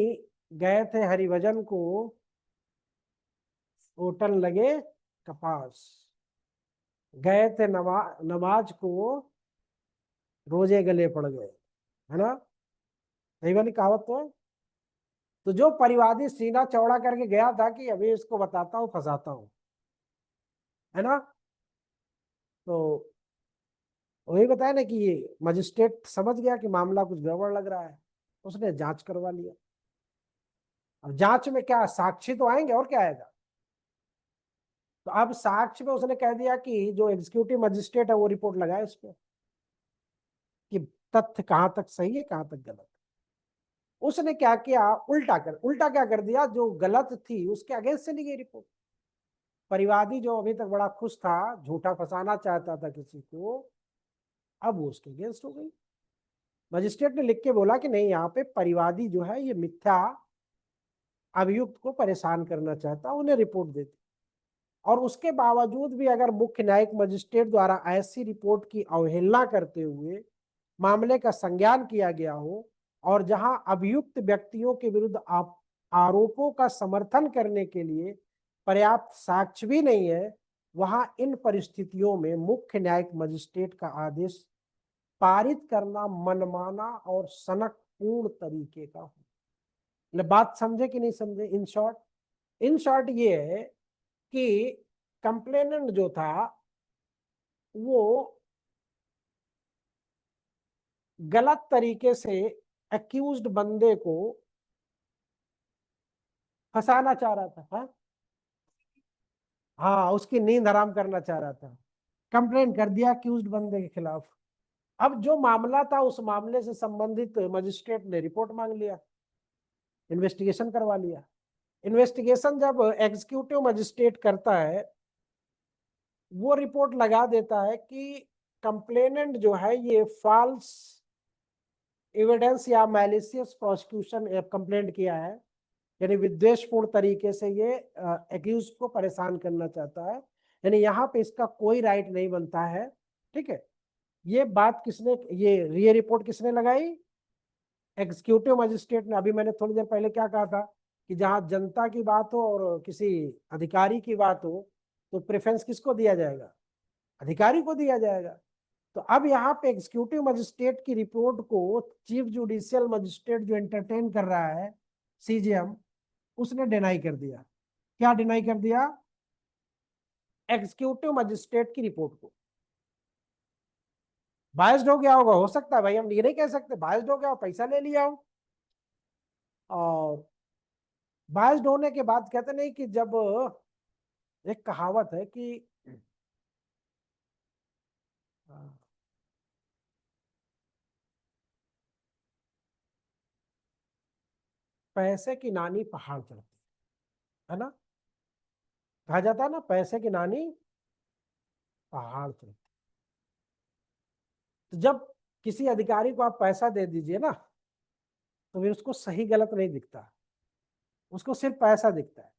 Speaker 1: गए थे हरिभजन को ओटन लगे कपास, गए थे नमाज को रोजे गले पड़ गए, है ना? यही वाली कहावत तो है। तो जो परिवादी सीना चौड़ा करके गया था कि अभी इसको बताता हूँ फंसाता हूँ, है ना? तो वही बताया ना कि ये मजिस्ट्रेट समझ गया कि मामला कुछ गड़बड़ लग रहा है, उसने जांच करवा लिया। अब जांच में क्या साक्षी तो आएंगे, और क्या आएगा? तो अब साक्ष्य में उसने कह दिया कि जो एग्जीक्यूटिव मजिस्ट्रेट है वो रिपोर्ट लगाए उस पर कि तथ्य कहां तक सही है कहां तक गलत। उसने क्या किया, उल्टा क्या कर दिया, जो गलत थी उसके अगेंस्ट चली गई रिपोर्ट। परिवादी जो अभी तक बड़ा खुश था, झूठा फंसाना चाहता था किसी को, अब वो उसके अगेंस्ट हो गई। मजिस्ट्रेट ने लिख के बोला कि नहीं, यहाँ पे परिवादी जो है ये मिथ्या अभियुक्त को परेशान करना चाहता, उन्हें रिपोर्ट देती। और उसके बावजूद भी अगर मुख्य न्यायिक मजिस्ट्रेट द्वारा ऐसी रिपोर्ट की अवहेलना करते हुए मामले का संज्ञान किया गया हो, और जहां अभियुक्त व्यक्तियों के विरुद्ध आरोपों का समर्थन करने के लिए पर्याप्त साक्ष्य भी नहीं है, वहां इन परिस्थितियों में मुख्य न्यायिक मजिस्ट्रेट का आदेश पारित करना मनमाना और सनकपूर्ण तरीके का हो। बात समझे कि नहीं समझे? इन शॉर्ट ये है कि कंप्लेनेंट जो था वो गलत तरीके से एक्यूज्ड बंदे को फंसाना चाह रहा था। हाँ, उसकी नींद हराम करना चाह रहा था। कंप्लेंट कर दिया एक्यूज्ड बंदे के खिलाफ। अब जो मामला था उस मामले से संबंधित मजिस्ट्रेट ने रिपोर्ट मांग लिया, इन्वेस्टिगेशन करवा लिया। इन्वेस्टिगेशन जब एग्जीक्यूटिव मजिस्ट्रेट करता है, वो रिपोर्ट लगा देता है कि कंप्लेनेंट जो है ये फॉल्स एविडेंस या मैलिशियस प्रोसिक्यूशन कंप्लेंट किया है, यानी विद्वेषपूर्ण तरीके से ये एक्यूज को परेशान करना चाहता है, यानी यहाँ पे इसका कोई राइट नहीं बनता है। ठीक है, ये बात किसने, ये रिपोर्ट किसने लगाई? एग्जीक्यूटिव मजिस्ट्रेट ने। अभी मैंने थोड़ी देर पहले क्या कहा था कि जहां जनता की बात हो और किसी अधिकारी की बात हो तो प्रेफरेंस किसको दिया जाएगा? अधिकारी को दिया जाएगा। तो अब यहाँ पे एग्जीक्यूटिव मजिस्ट्रेट की रिपोर्ट को चीफ जुडिशियल मजिस्ट्रेट जो एंटरटेन कर रहा है, सीजेएम, उसने डिनाई कर दिया। क्या डिनाई कर दिया? एग्जीक्यूटिव मजिस्ट्रेट की रिपोर्ट को। बायस्ड हो गया होगा, हो सकता है भाई, हम ये नहीं कह सकते, बायस्ड हो गया हो, पैसा ले लिया हो। और बायस्ड होने के बाद कहते नहीं कि जब, एक कहावत है कि पैसे की नानी पहाड़ चढ़ती है ना, कहा जाता है ना, पैसे की नानी पहाड़ चढ़ती। तो जब किसी अधिकारी को आप पैसा दे दीजिए ना, तो फिर उसको सही गलत नहीं दिखता, उसको सिर्फ पैसा दिखता है।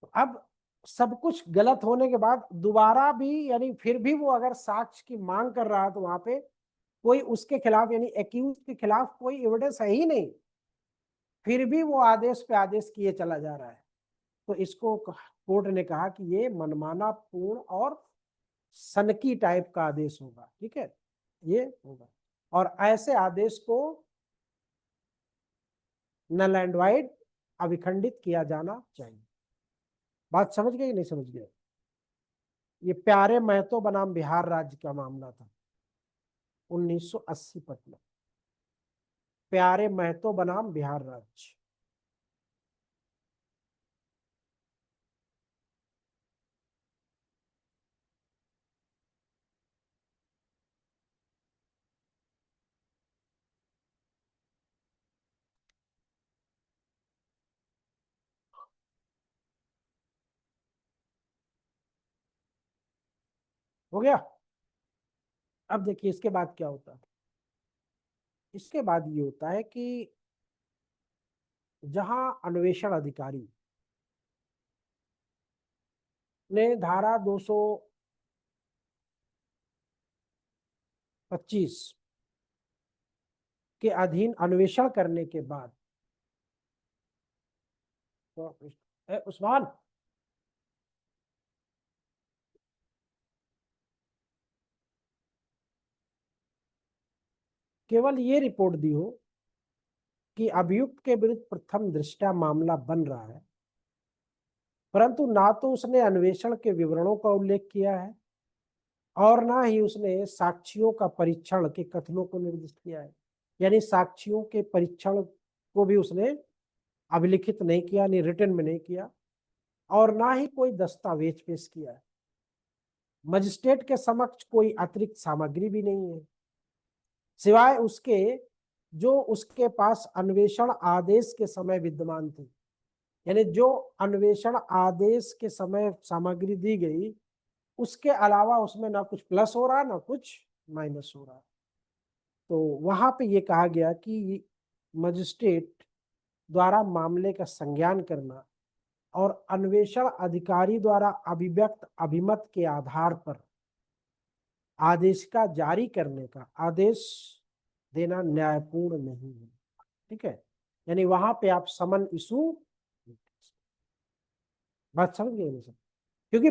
Speaker 1: तो अब सब कुछ गलत होने के बाद दोबारा भी, यानी फिर भी वो अगर साक्ष्य की मांग कर रहा है तो वहां पे कोई उसके खिलाफ, यानी एक्यूज के खिलाफ कोई एविडेंस है ही नहीं, फिर भी वो आदेश पे आदेश किए चला जा रहा है। तो इसको कोर्ट ने कहा कि ये मनमाना पूर्ण और सनकी टाइप का आदेश होगा। ठीक है, ये होगा, और ऐसे आदेश को नल एंड वाइड अभिखंडित किया जाना चाहिए। बात समझ गए कि नहीं समझ गए? ये प्यारे महतो बनाम बिहार राज्य का मामला था, 1980 पटना। प्यारे महतो बनाम बिहार राज्य। हो गया? अब देखिए इसके बाद क्या होता है। इसके बाद ये होता है कि जहां अन्वेषण अधिकारी ने धारा 225 के अधीन अन्वेषण करने के बाद, तो उस्मान, केवल ये रिपोर्ट दी हो कि अभियुक्त के विरुद्ध प्रथम दृष्टया मामला बन रहा है, परंतु ना तो उसने अन्वेषण के विवरणों का उल्लेख किया है और ना ही उसने साक्ष्यों का परीक्षण के कथनों को निर्दिष्ट किया है, यानी साक्ष्यों के परीक्षण को भी उसने अभिलिखित नहीं किया, नहीं रिटन में नहीं किया, और ना ही कोई दस्तावेज पेश किया है। मजिस्ट्रेट के समक्ष कोई अतिरिक्त सामग्री भी नहीं है सिवाय उसके जो उसके पास अन्वेषण आदेश के समय विद्यमान थी, यानी जो अन्वेषण आदेश के समय सामग्री दी गई उसके अलावा उसमें ना कुछ प्लस हो रहा ना कुछ माइनस हो रहा। तो वहां पे ये कहा गया कि मजिस्ट्रेट द्वारा मामले का संज्ञान करना और अन्वेषण अधिकारी द्वारा अभिव्यक्त अभिमत के आधार पर आदेश का जारी करने का आदेश देना न्यायपूर्ण नहीं है। ठीक है, यानी वहां पे आप समन इशू, बात समझ गए नहीं? क्योंकि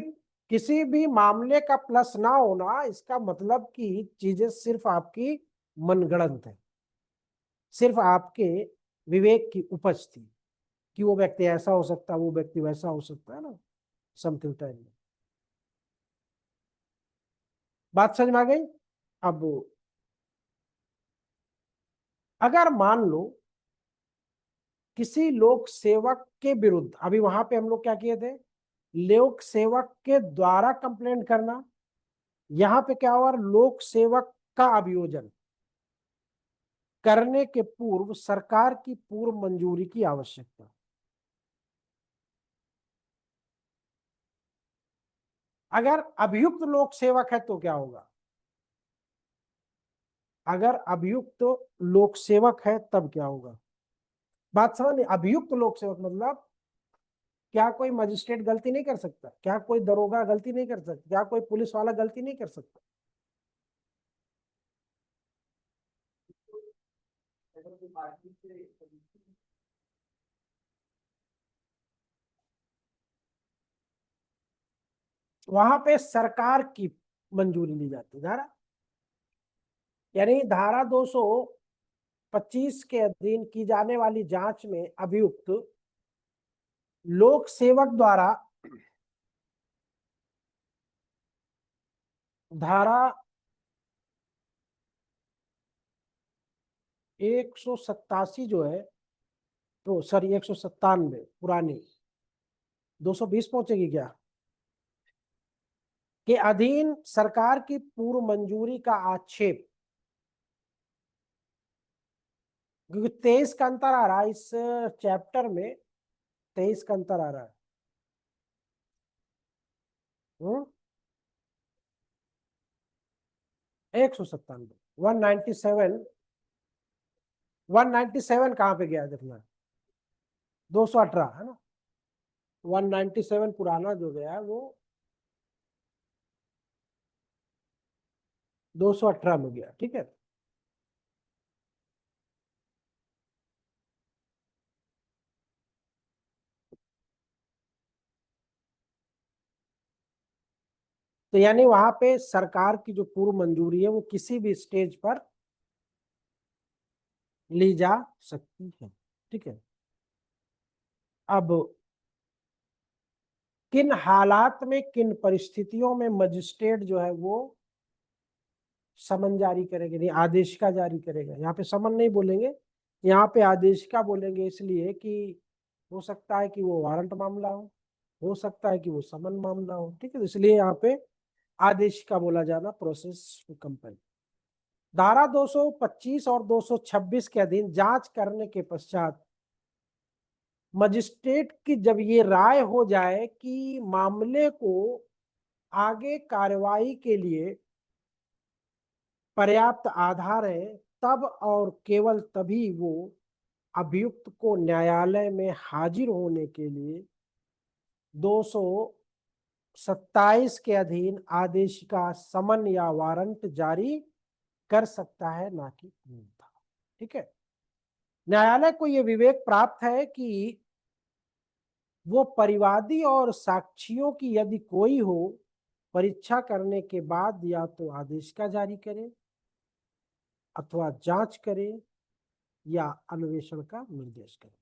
Speaker 1: किसी भी मामले का प्लस ना होना इसका मतलब कि चीजें सिर्फ आपकी मनगढ़ंत है, सिर्फ आपके विवेक की उपज थी कि वो व्यक्ति ऐसा हो सकता है, वो व्यक्ति वैसा हो सकता है ना, समथिंग टाइम में। बात समझ में आ गई? अब अगर मान लो किसी लोक सेवक के विरुद्ध, अभी वहां पे हम लोग क्या किए थे, लोक सेवक के द्वारा कंप्लेंट करना, यहां पे क्या हुआ, लोक सेवक का अभियोजन करने के पूर्व सरकार की पूर्व मंजूरी की आवश्यकता। अगर अभियुक्त लोक सेवक है तो क्या होगा, अगर अभियुक्त लोक सेवक है तब क्या होगा, बात समझ नहीं। अभियुक्त लोक सेवक मतलब क्या कोई मजिस्ट्रेट गलती नहीं कर सकता, क्या कोई दरोगा गलती नहीं कर सकता, क्या कोई पुलिस वाला गलती नहीं कर सकता। वहां पे सरकार की मंजूरी ली जाती है धारा, यानी धारा 225 के अधीन की जाने वाली जांच में अभियुक्त लोक सेवक द्वारा धारा 187 जो है, तो सॉरी 197 पुरानी, 220 पहुंचेगी क्या, के अधीन सरकार की पूर्व मंजूरी का आक्षेप, क्योंकि 23 का अंतर आ रहा है इस चैप्टर में, 23 का अंतर आ रहा है। 197, 197, 197 कहाँ पे गया देखना, 218 है ना, 197 पुराना जो गया है वो 218 में गया, ठीक है। तो यानी वहां पे सरकार की जो पूर्व मंजूरी है वो किसी भी स्टेज पर ली जा सकती है, ठीक है। अब किन हालात में, किन परिस्थितियों में मजिस्ट्रेट जो है वो समन जारी करेंगे, नहीं आदेशिका जारी करेगा, यहाँ पे समन नहीं बोलेंगे, यहाँ पे आदेशिका बोलेंगे, इसलिए कि हो सकता है कि वो वारंट मामला हो सकता है कि वो समन मामला हो, ठीक है, इसलिए यहाँ पे आदेशिका बोला जाना, प्रोसेस टू कंपेल। धारा 225 और 226 के अधीन जांच करने के पश्चात मजिस्ट्रेट की जब ये राय हो जाए कि मामले को आगे कार्रवाई के लिए पर्याप्त आधार है, तब और केवल तभी वो अभियुक्त को न्यायालय में हाजिर होने के लिए 227 के अधीन आदेशिका, समन या वारंट जारी कर सकता है, ना कि अन्यथा, ठीक है। न्यायालय को यह विवेक प्राप्त है कि वो परिवादी और साक्षियों की यदि कोई हो, परीक्षा करने के बाद या तो आदेशिका जारी करे अथवा जांच करे या अन्वेषण का निर्देश करे,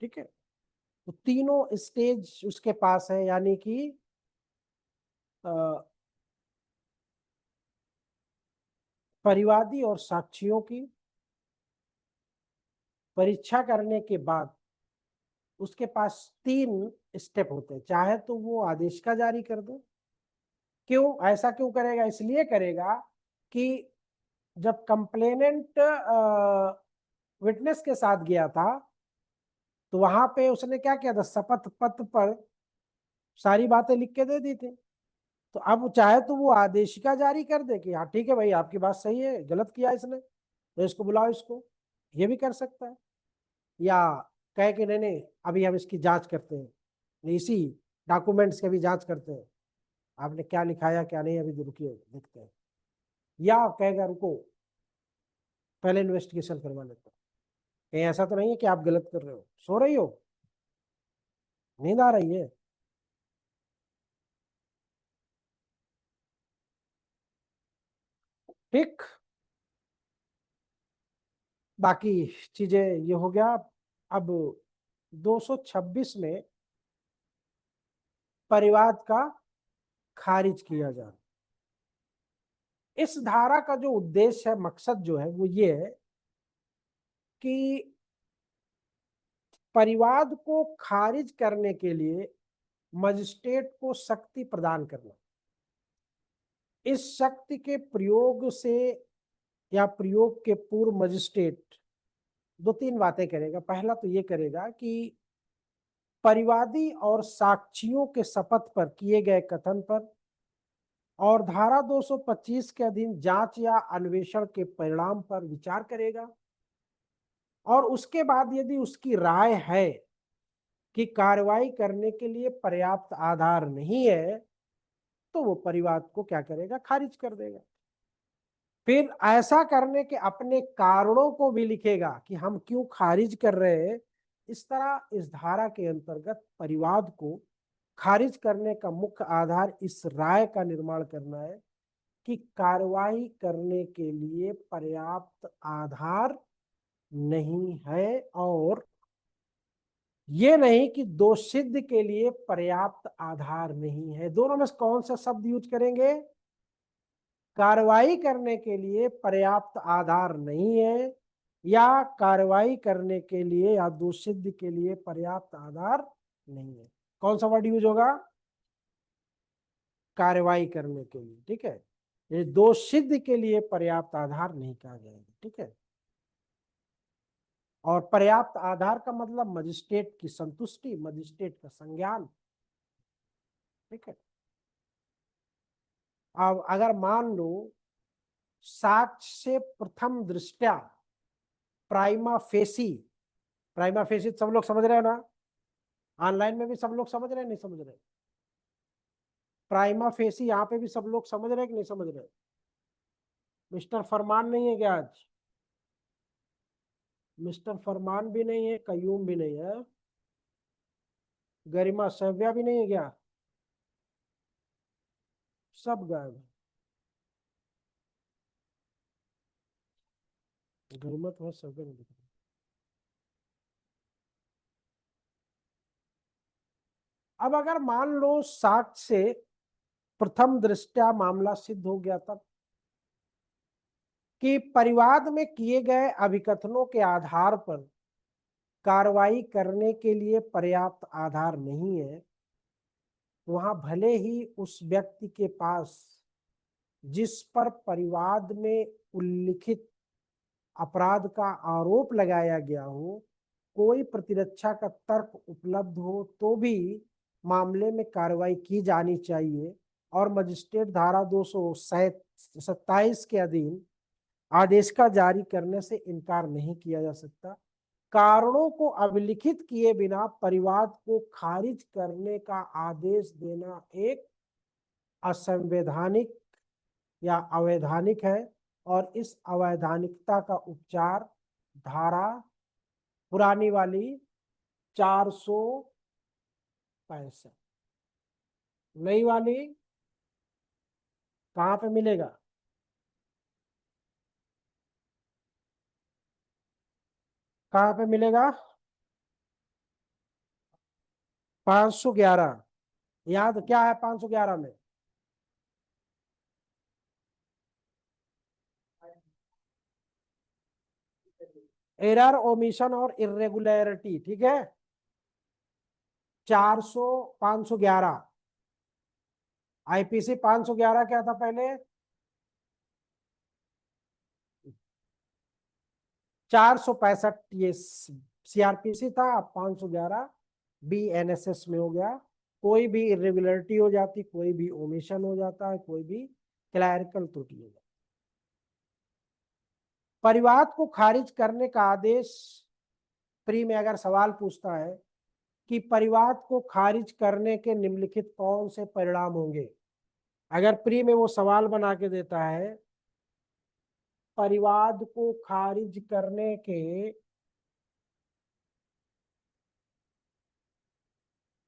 Speaker 1: ठीक है। तो तीनों स्टेज उसके पास है, यानी कि परिवादी और साक्षियों की परीक्षा करने के बाद उसके पास 3 स्टेप होते हैं, चाहे तो वो आदेशिका जारी कर दे। क्यों ऐसा क्यों करेगा, इसलिए करेगा कि जब कंप्लेनेंट विटनेस के साथ गया था तो वहां पे उसने क्या किया था, शपथ पत्र पर सारी बातें लिख के दे दी थी। तो अब चाहे तो वो आदेशिका जारी कर दे कि हाँ ठीक है भाई आपकी बात सही है, गलत किया इसने तो इसको बुलाओ, इसको, ये भी कर सकता है। या कहे कि नहीं नहीं अभी हम इसकी जांच करते हैं, इसी डॉक्यूमेंट्स की भी जांच करते हैं, आपने क्या लिखाया क्या नहीं, अभी रुकिए देखते हैं। या कहेगा रुको पहले इन्वेस्टिगेशन करवा लेते हैं, कहीं ऐसा तो नहीं है कि आप गलत कर रहे हो, सो रही हो, नींद आ रही है। ठीक, बाकी चीजें ये हो गया। अब 226 में परिवाद का खारिज किया जा, इस धारा का जो उद्देश्य है, मकसद जो है वो ये है कि परिवाद को खारिज करने के लिए मजिस्ट्रेट को शक्ति प्रदान करना। इस शक्ति के प्रयोग से या प्रयोग के पूर्व मजिस्ट्रेट दो तीन बातें करेगा। पहला तो ये करेगा कि परिवादी और साक्षियों के शपथ पर किए गए कथन पर और धारा 225 के अधीन जांच या अन्वेषण के परिणाम पर विचार करेगा, और उसके बाद यदि उसकी राय है कि कार्रवाई करने के लिए पर्याप्त आधार नहीं है तो वो परिवाद को क्या करेगा, खारिज कर देगा। फिर ऐसा करने के अपने कारणों को भी लिखेगा कि हम क्यों खारिज कर रहे हैं। इस तरह इस धारा के अंतर्गत परिवाद को खारिज करने का मुख्य आधार इस राय का निर्माण करना है कि कार्रवाई करने के लिए पर्याप्त आधार नहीं है, और ये नहीं कि दोषसिद्ध के लिए पर्याप्त आधार नहीं है। दोनों में कौन सा शब्द यूज करेंगे? कार्रवाई करने के लिए पर्याप्त आधार नहीं है, या कार्रवाई करने के लिए या दोषसिद्ध के लिए पर्याप्त आधार नहीं है। कौन सा वर्ड यूज होगा? कार्रवाई करने के लिए। ठीक है, ये दोषसिद्ध के लिए पर्याप्त आधार नहीं कहा जाएगा। ठीक है, और पर्याप्त आधार का मतलब मजिस्ट्रेट की संतुष्टि, मजिस्ट्रेट का संज्ञान। ठीक है, अब अगर मान लो साक्ष्य से प्रथम दृष्टया प्राइमा फेसी, प्राइमा फेसी सब लोग समझ रहे हैं ना? ऑनलाइन में भी सब लोग समझ रहे हैं, नहीं समझ रहे? प्राइमा फेसी यहाँ पे भी सब लोग समझ रहे हैं कि नहीं समझ रहे? मिस्टर फरमान नहीं है क्या आज? मिस्टर फरमान भी नहीं है, कयूम भी नहीं है, गरिमा सव्या भी नहीं है क्या? सब गायब है। गरिमा तो है, सव्या नहीं दिख रही। अब अगर मान लो साक्ष्य से प्रथम दृष्टया मामला सिद्ध हो गया तब कि परिवाद में किए गए अभिकथनों के आधार पर कार्रवाई करने के लिए पर्याप्त आधार नहीं है, वहां भले ही उस व्यक्ति के पास जिस पर परिवाद में उल्लिखित अपराध का आरोप लगाया गया हो कोई प्रतिरक्षा का तर्क उपलब्ध हो तो भी मामले में कार्रवाई की जानी चाहिए, और मजिस्ट्रेट धारा 227 के अधीन आदेश का जारी करने से इनकार नहीं किया जा सकता। कारणों को अभिलिखित किए बिना परिवाद को खारिज करने का आदेश देना एक असंवैधानिक या अवैधानिक है, और इस अवैधानिकता का उपचार धारा पुरानी वाली 465, नई वाली कहाँ पे मिलेगा? कहाँ पे मिलेगा? 511। याद क्या है 511 में? एरर, ओमिशन और इरेगुलरिटी। ठीक है, 511 आईपीसी 511 क्या था पहले? 465 ये सीआरपीसी था, अब 511 बीएनएसएस में हो गया। कोई भी इरेगुलरिटी हो जाती, कोई भी ओमिशन हो जाता है, कोई भी क्लैरिकल त्रुटि हो जाती। परिवाद को खारिज करने का आदेश प्री में अगर सवाल पूछता है कि परिवाद को खारिज करने के निम्नलिखित कौन से परिणाम होंगे, अगर प्री में वो सवाल बना के देता है परिवाद को खारिज करने के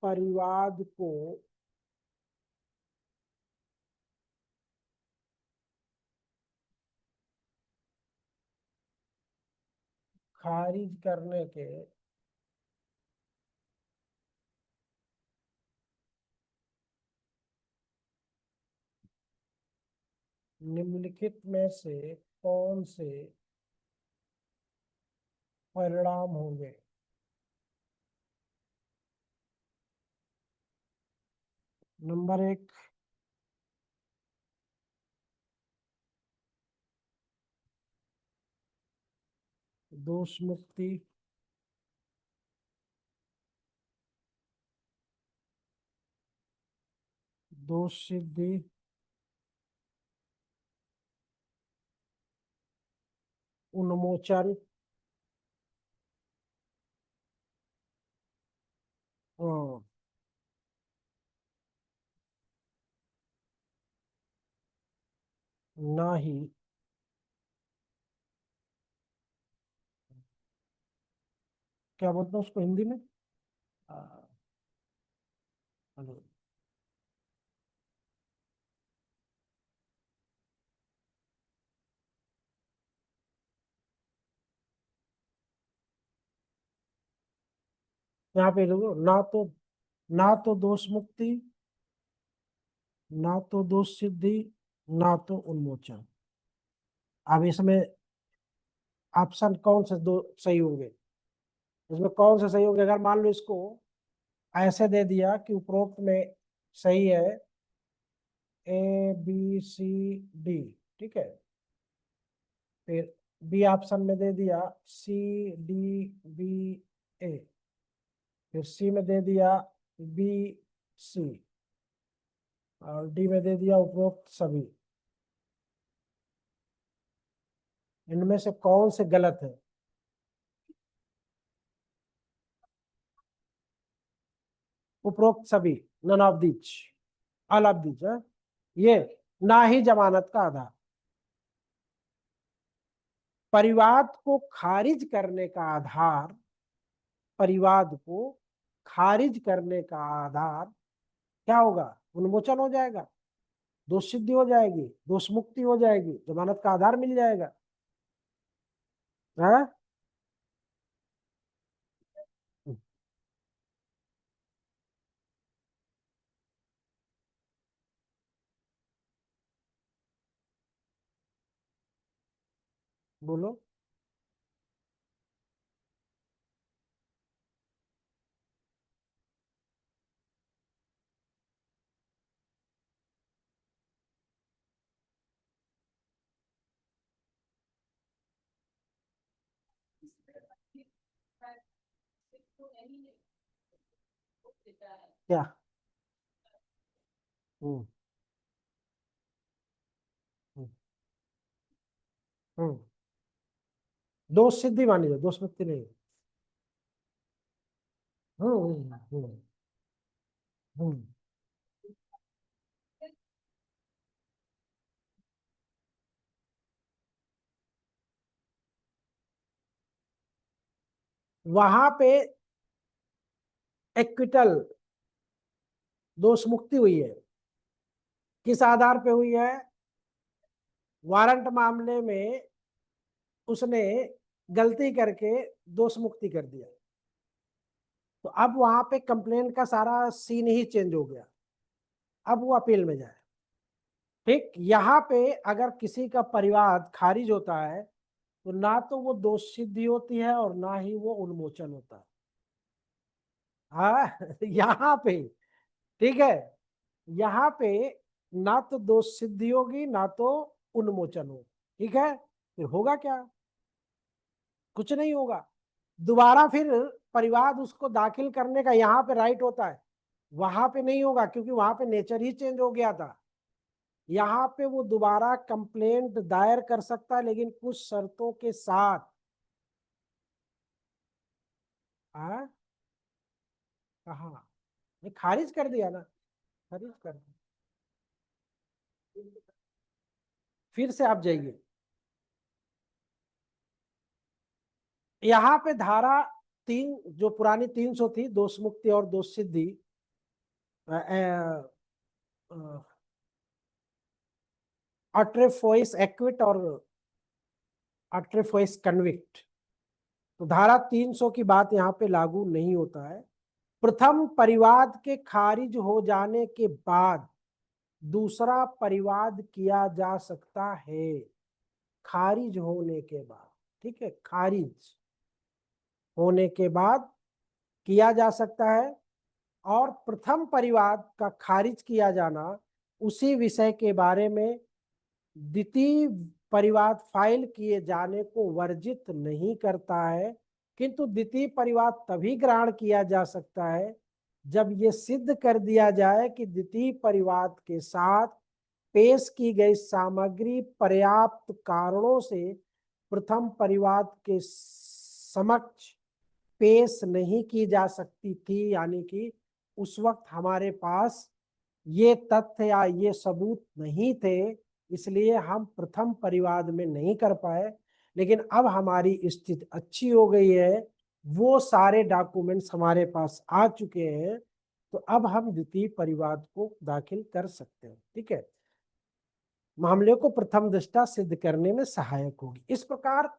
Speaker 1: परिवाद को खारिज करने के निम्नलिखित में से कौन से परिणाम होंगे। नंबर एक, दोष मुक्ति, दोष सिद्धि, उन्मोचन, हाँ, ना ही। क्या बोलते हैं उसको हिंदी में? आ, हेलो। यहाँ पे देखो, ना तो दोष मुक्ति, ना तो दोष सिद्धि, ना तो उन्मोचन। अब इसमें ऑप्शन कौन से दो सही होंगे? इसमें कौन से सही होंगे? अगर मान लो इसको ऐसे दे दिया कि उपरोक्त में सही है A B C D, ठीक है, फिर बी ऑप्शन में दे दिया C D B A, फिर सी में दे दिया B C, और डी में दे दिया उपरोक्त सभी, इनमें से कौन से गलत है? उपरोक्त सभी, none of these, all of these है ये। ना ही जमानत का आधार। परिवाद को खारिज करने का आधार, परिवाद को खारिज करने का आधार क्या होगा? उन्मोचन हो जाएगा, दोष सिद्धि हो जाएगी, दोष मुक्ति हो जाएगी, जमानत का आधार मिल जाएगा। है? बोलो। क्या? हम्म। हम्म। हम्म। दोष सिद्धि मानी जाए, दोष मुक्ति नहीं। हम्म। हम्म। हम्म। वहां पे एक्विटल, दोष मुक्ति हुई है। किस आधार पे हुई है? वारंट मामले में उसने गलती करके दोष मुक्ति कर दिया, तो अब वहां पे कंप्लेंट का सारा सीन ही चेंज हो गया। अब वो अपील में जाए। ठीक, यहाँ पे अगर किसी का परिवाद खारिज होता है तो ना तो वो दोष सिद्धि होती है और ना ही वो उन्मोचन होता है। हाँ यहाँ पे, ठीक है, यहाँ पे ना तो दोष सिद्धि होगी ना तो उन्मोचन हो। ठीक है, फिर होगा क्या? कुछ नहीं होगा। दोबारा फिर परिवाद उसको दाखिल करने का यहाँ पे राइट होता है, वहां पे नहीं होगा, क्योंकि वहां पे नेचर ही चेंज हो गया था। यहाँ पे वो दोबारा कंप्लेंट दायर कर सकता है, लेकिन कुछ शर्तों के साथ। हाँ, कहा? ये खारिज कर दिया ना, खारिज कर दिया। फिर से आप जाइए, यहाँ पे धारा तीन, जो पुरानी 300 थी, दोष मुक्ति और दोष सिद्धि, अट्रेफोइस एक्विट और अट्रेफोइस कन्विक्ट, तो धारा 300 की बात यहाँ पे लागू नहीं होता है। प्रथम परिवाद के खारिज हो जाने के बाद दूसरा परिवाद किया जा सकता है, खारिज होने के बाद। ठीक है, खारिज, होने के बाद किया जा सकता है, और प्रथम परिवाद का खारिज किया जाना उसी विषय के बारे में द्वितीय परिवाद फाइल किए जाने को वर्जित नहीं करता है, किंतु द्वितीय परिवाद तभी ग्रहण किया जा सकता है जब ये सिद्ध कर दिया जाए कि द्वितीय परिवाद के साथ पेश की गई सामग्री पर्याप्त कारणों से प्रथम परिवाद के समक्ष पेश नहीं की जा सकती थी, यानी कि उस वक्त हमारे पास ये तथ्य या ये सबूत नहीं थे, इसलिए हम प्रथम परिवाद में नहीं कर पाए। लेकिन अब हमारी स्थिति अच्छी हो गई है, वो सारे डॉक्यूमेंट्स हमारे पास आ चुके हैं, तो अब हम द्वितीय परिवाद को दाखिल कर सकते हैं। ठीक है, मामले को प्रथम दृष्टा सिद्ध करने में सहायक होगी। इस प्रकार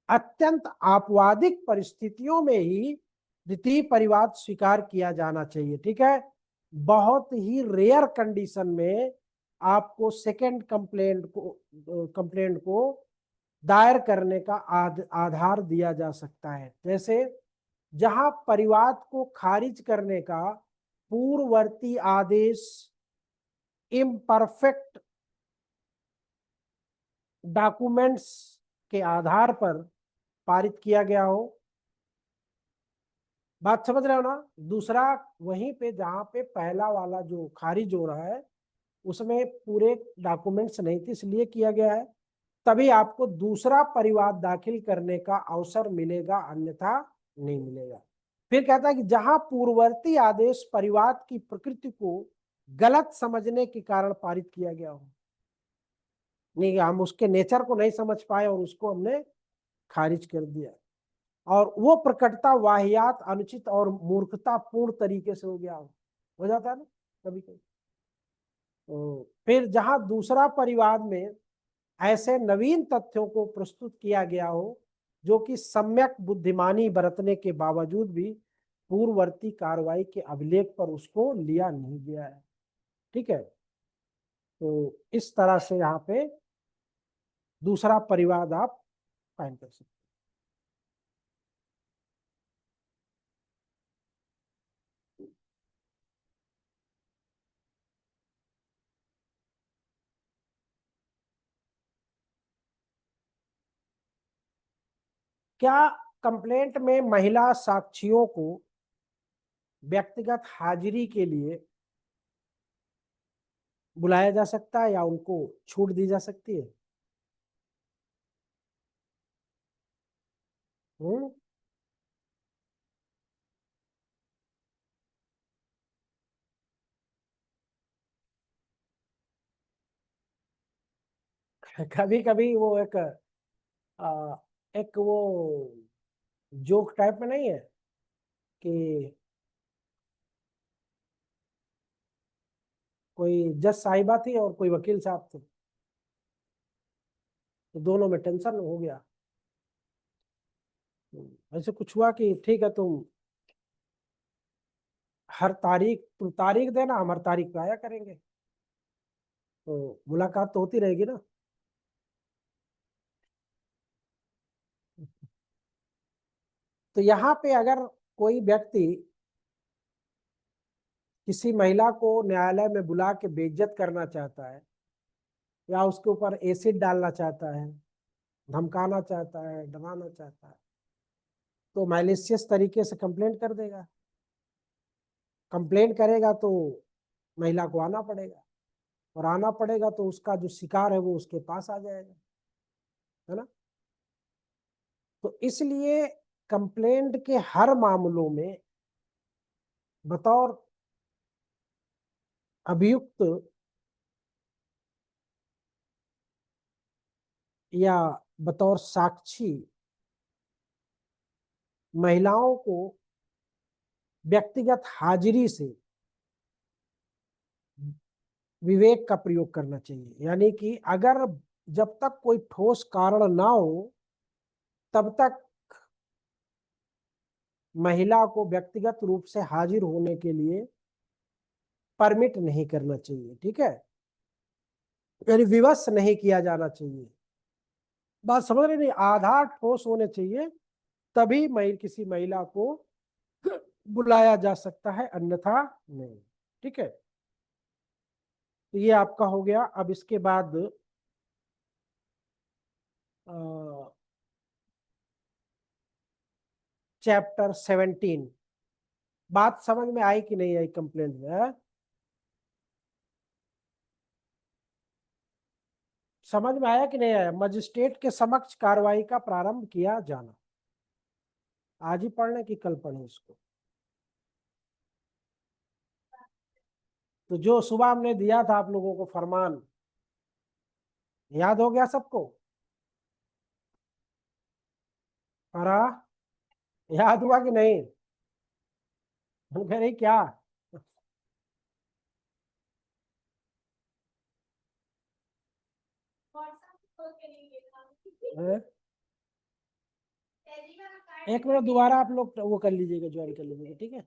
Speaker 1: अत्यंत आपवादिक परिस्थितियों में ही द्वितीय परिवाद स्वीकार किया जाना चाहिए। ठीक है, बहुत ही रेयर कंडीशन में आपको सेकंड कंप्लेंट को दायर करने का आधार दिया जा सकता है। जैसे जहां परिवाद को खारिज करने का पूर्ववर्ती आदेश इम्परफेक्ट डॉक्यूमेंट्स के आधार पर पारित किया गया हो। बात समझ रहे हो ना। दूसरा, वहीं पे जहां पे पहला वाला जो खारिज हो रहा है उसमें पूरे डॉक्यूमेंट्स नहीं थे, इसलिए किया गया है, तभी आपको दूसरा परिवाद दाखिल करने का अवसर मिलेगा, अन्यथा नहीं मिलेगा। फिर कहता है कि जहां पूर्ववर्ती आदेश परिवाद की प्रकृति को गलत समझने के कारण पारित किया गया हो, नहीं हम उसके नेचर को नहीं समझ पाए और उसको हमने खारिज कर दिया, और वो प्रकटता वाहियात, अनुचित और मूर्खतापूर्ण तरीके से हो जाता है ना कभी कभी। तो फिर जहां दूसरा परिवाद में ऐसे नवीन तथ्यों को प्रस्तुत किया गया हो जो कि सम्यक बुद्धिमानी बरतने के बावजूद भी पूर्ववर्ती कार्रवाई के अभिलेख पर उसको लिया नहीं गया है। ठीक है, तो इस तरह से यहाँ पे दूसरा परिवाद आप फाइल कर सकते हैं। क्या कंप्लेंट में महिला साक्षियों को व्यक्तिगत हाजिरी के लिए बुलाया जा सकता है या उनको छूट दी जा सकती है? हम्म कभी कभी वो आ, एक वो जोक टाइप में नहीं है कि कोई जज साहिबा थी और कोई वकील साहब थे, तो दोनों में टेंशन हो गया। ऐसे कुछ हुआ कि ठीक है तुम हर तारीख, तुम तारीख देना, हम हर तारीख पे आया करेंगे, तो मुलाकात तो होती रहेगी ना। तो यहाँ पे अगर कोई व्यक्ति किसी महिला को न्यायालय में बुला के बेइज्जत करना चाहता है या उसके ऊपर एसिड डालना चाहता है, धमकाना चाहता है, डराना चाहता है, तो मैलिशियस तरीके से कंप्लेंट कर देगा। कंप्लेंट करेगा तो महिला को आना पड़ेगा, और आना पड़ेगा तो उसका जो शिकार है वो उसके पास आ जाएगा, है ना। तो इसलिए कंप्लेंट के हर मामलों में बतौर अभियुक्त या बतौर साक्षी महिलाओं को व्यक्तिगत हाजिरी से विवेक का प्रयोग करना चाहिए। यानी कि अगर जब तक कोई ठोस कारण ना हो तब तक महिला को व्यक्तिगत रूप से हाजिर होने के लिए परमिट नहीं करना चाहिए। ठीक है, यानी विवश नहीं किया जाना चाहिए। बात समझ रहे नहीं, आधार ठोस होने चाहिए तभी किसी महिला को बुलाया जा सकता है, अन्यथा नहीं। ठीक है, तो ये आपका हो गया। अब इसके बाद चैप्टर 17, बात समझ में आई कि नहीं आई कंप्लेंट में? समझ में आया कि नहीं आया? मजिस्ट्रेट के समक्ष कार्रवाई का प्रारंभ किया जाना। आज ही पढ़ने की कल पढ़े इसको। तो जो सुबह हमने दिया था आप लोगों को फरमान, याद हो गया सबको? अरा, याद हुआ कि नहीं? हम कह रहे क्या? हैं? एक मिनट दोबारा आप लोग वो कर लीजिएगा, ज्वाइन कर लीजिएगा, ठीक है।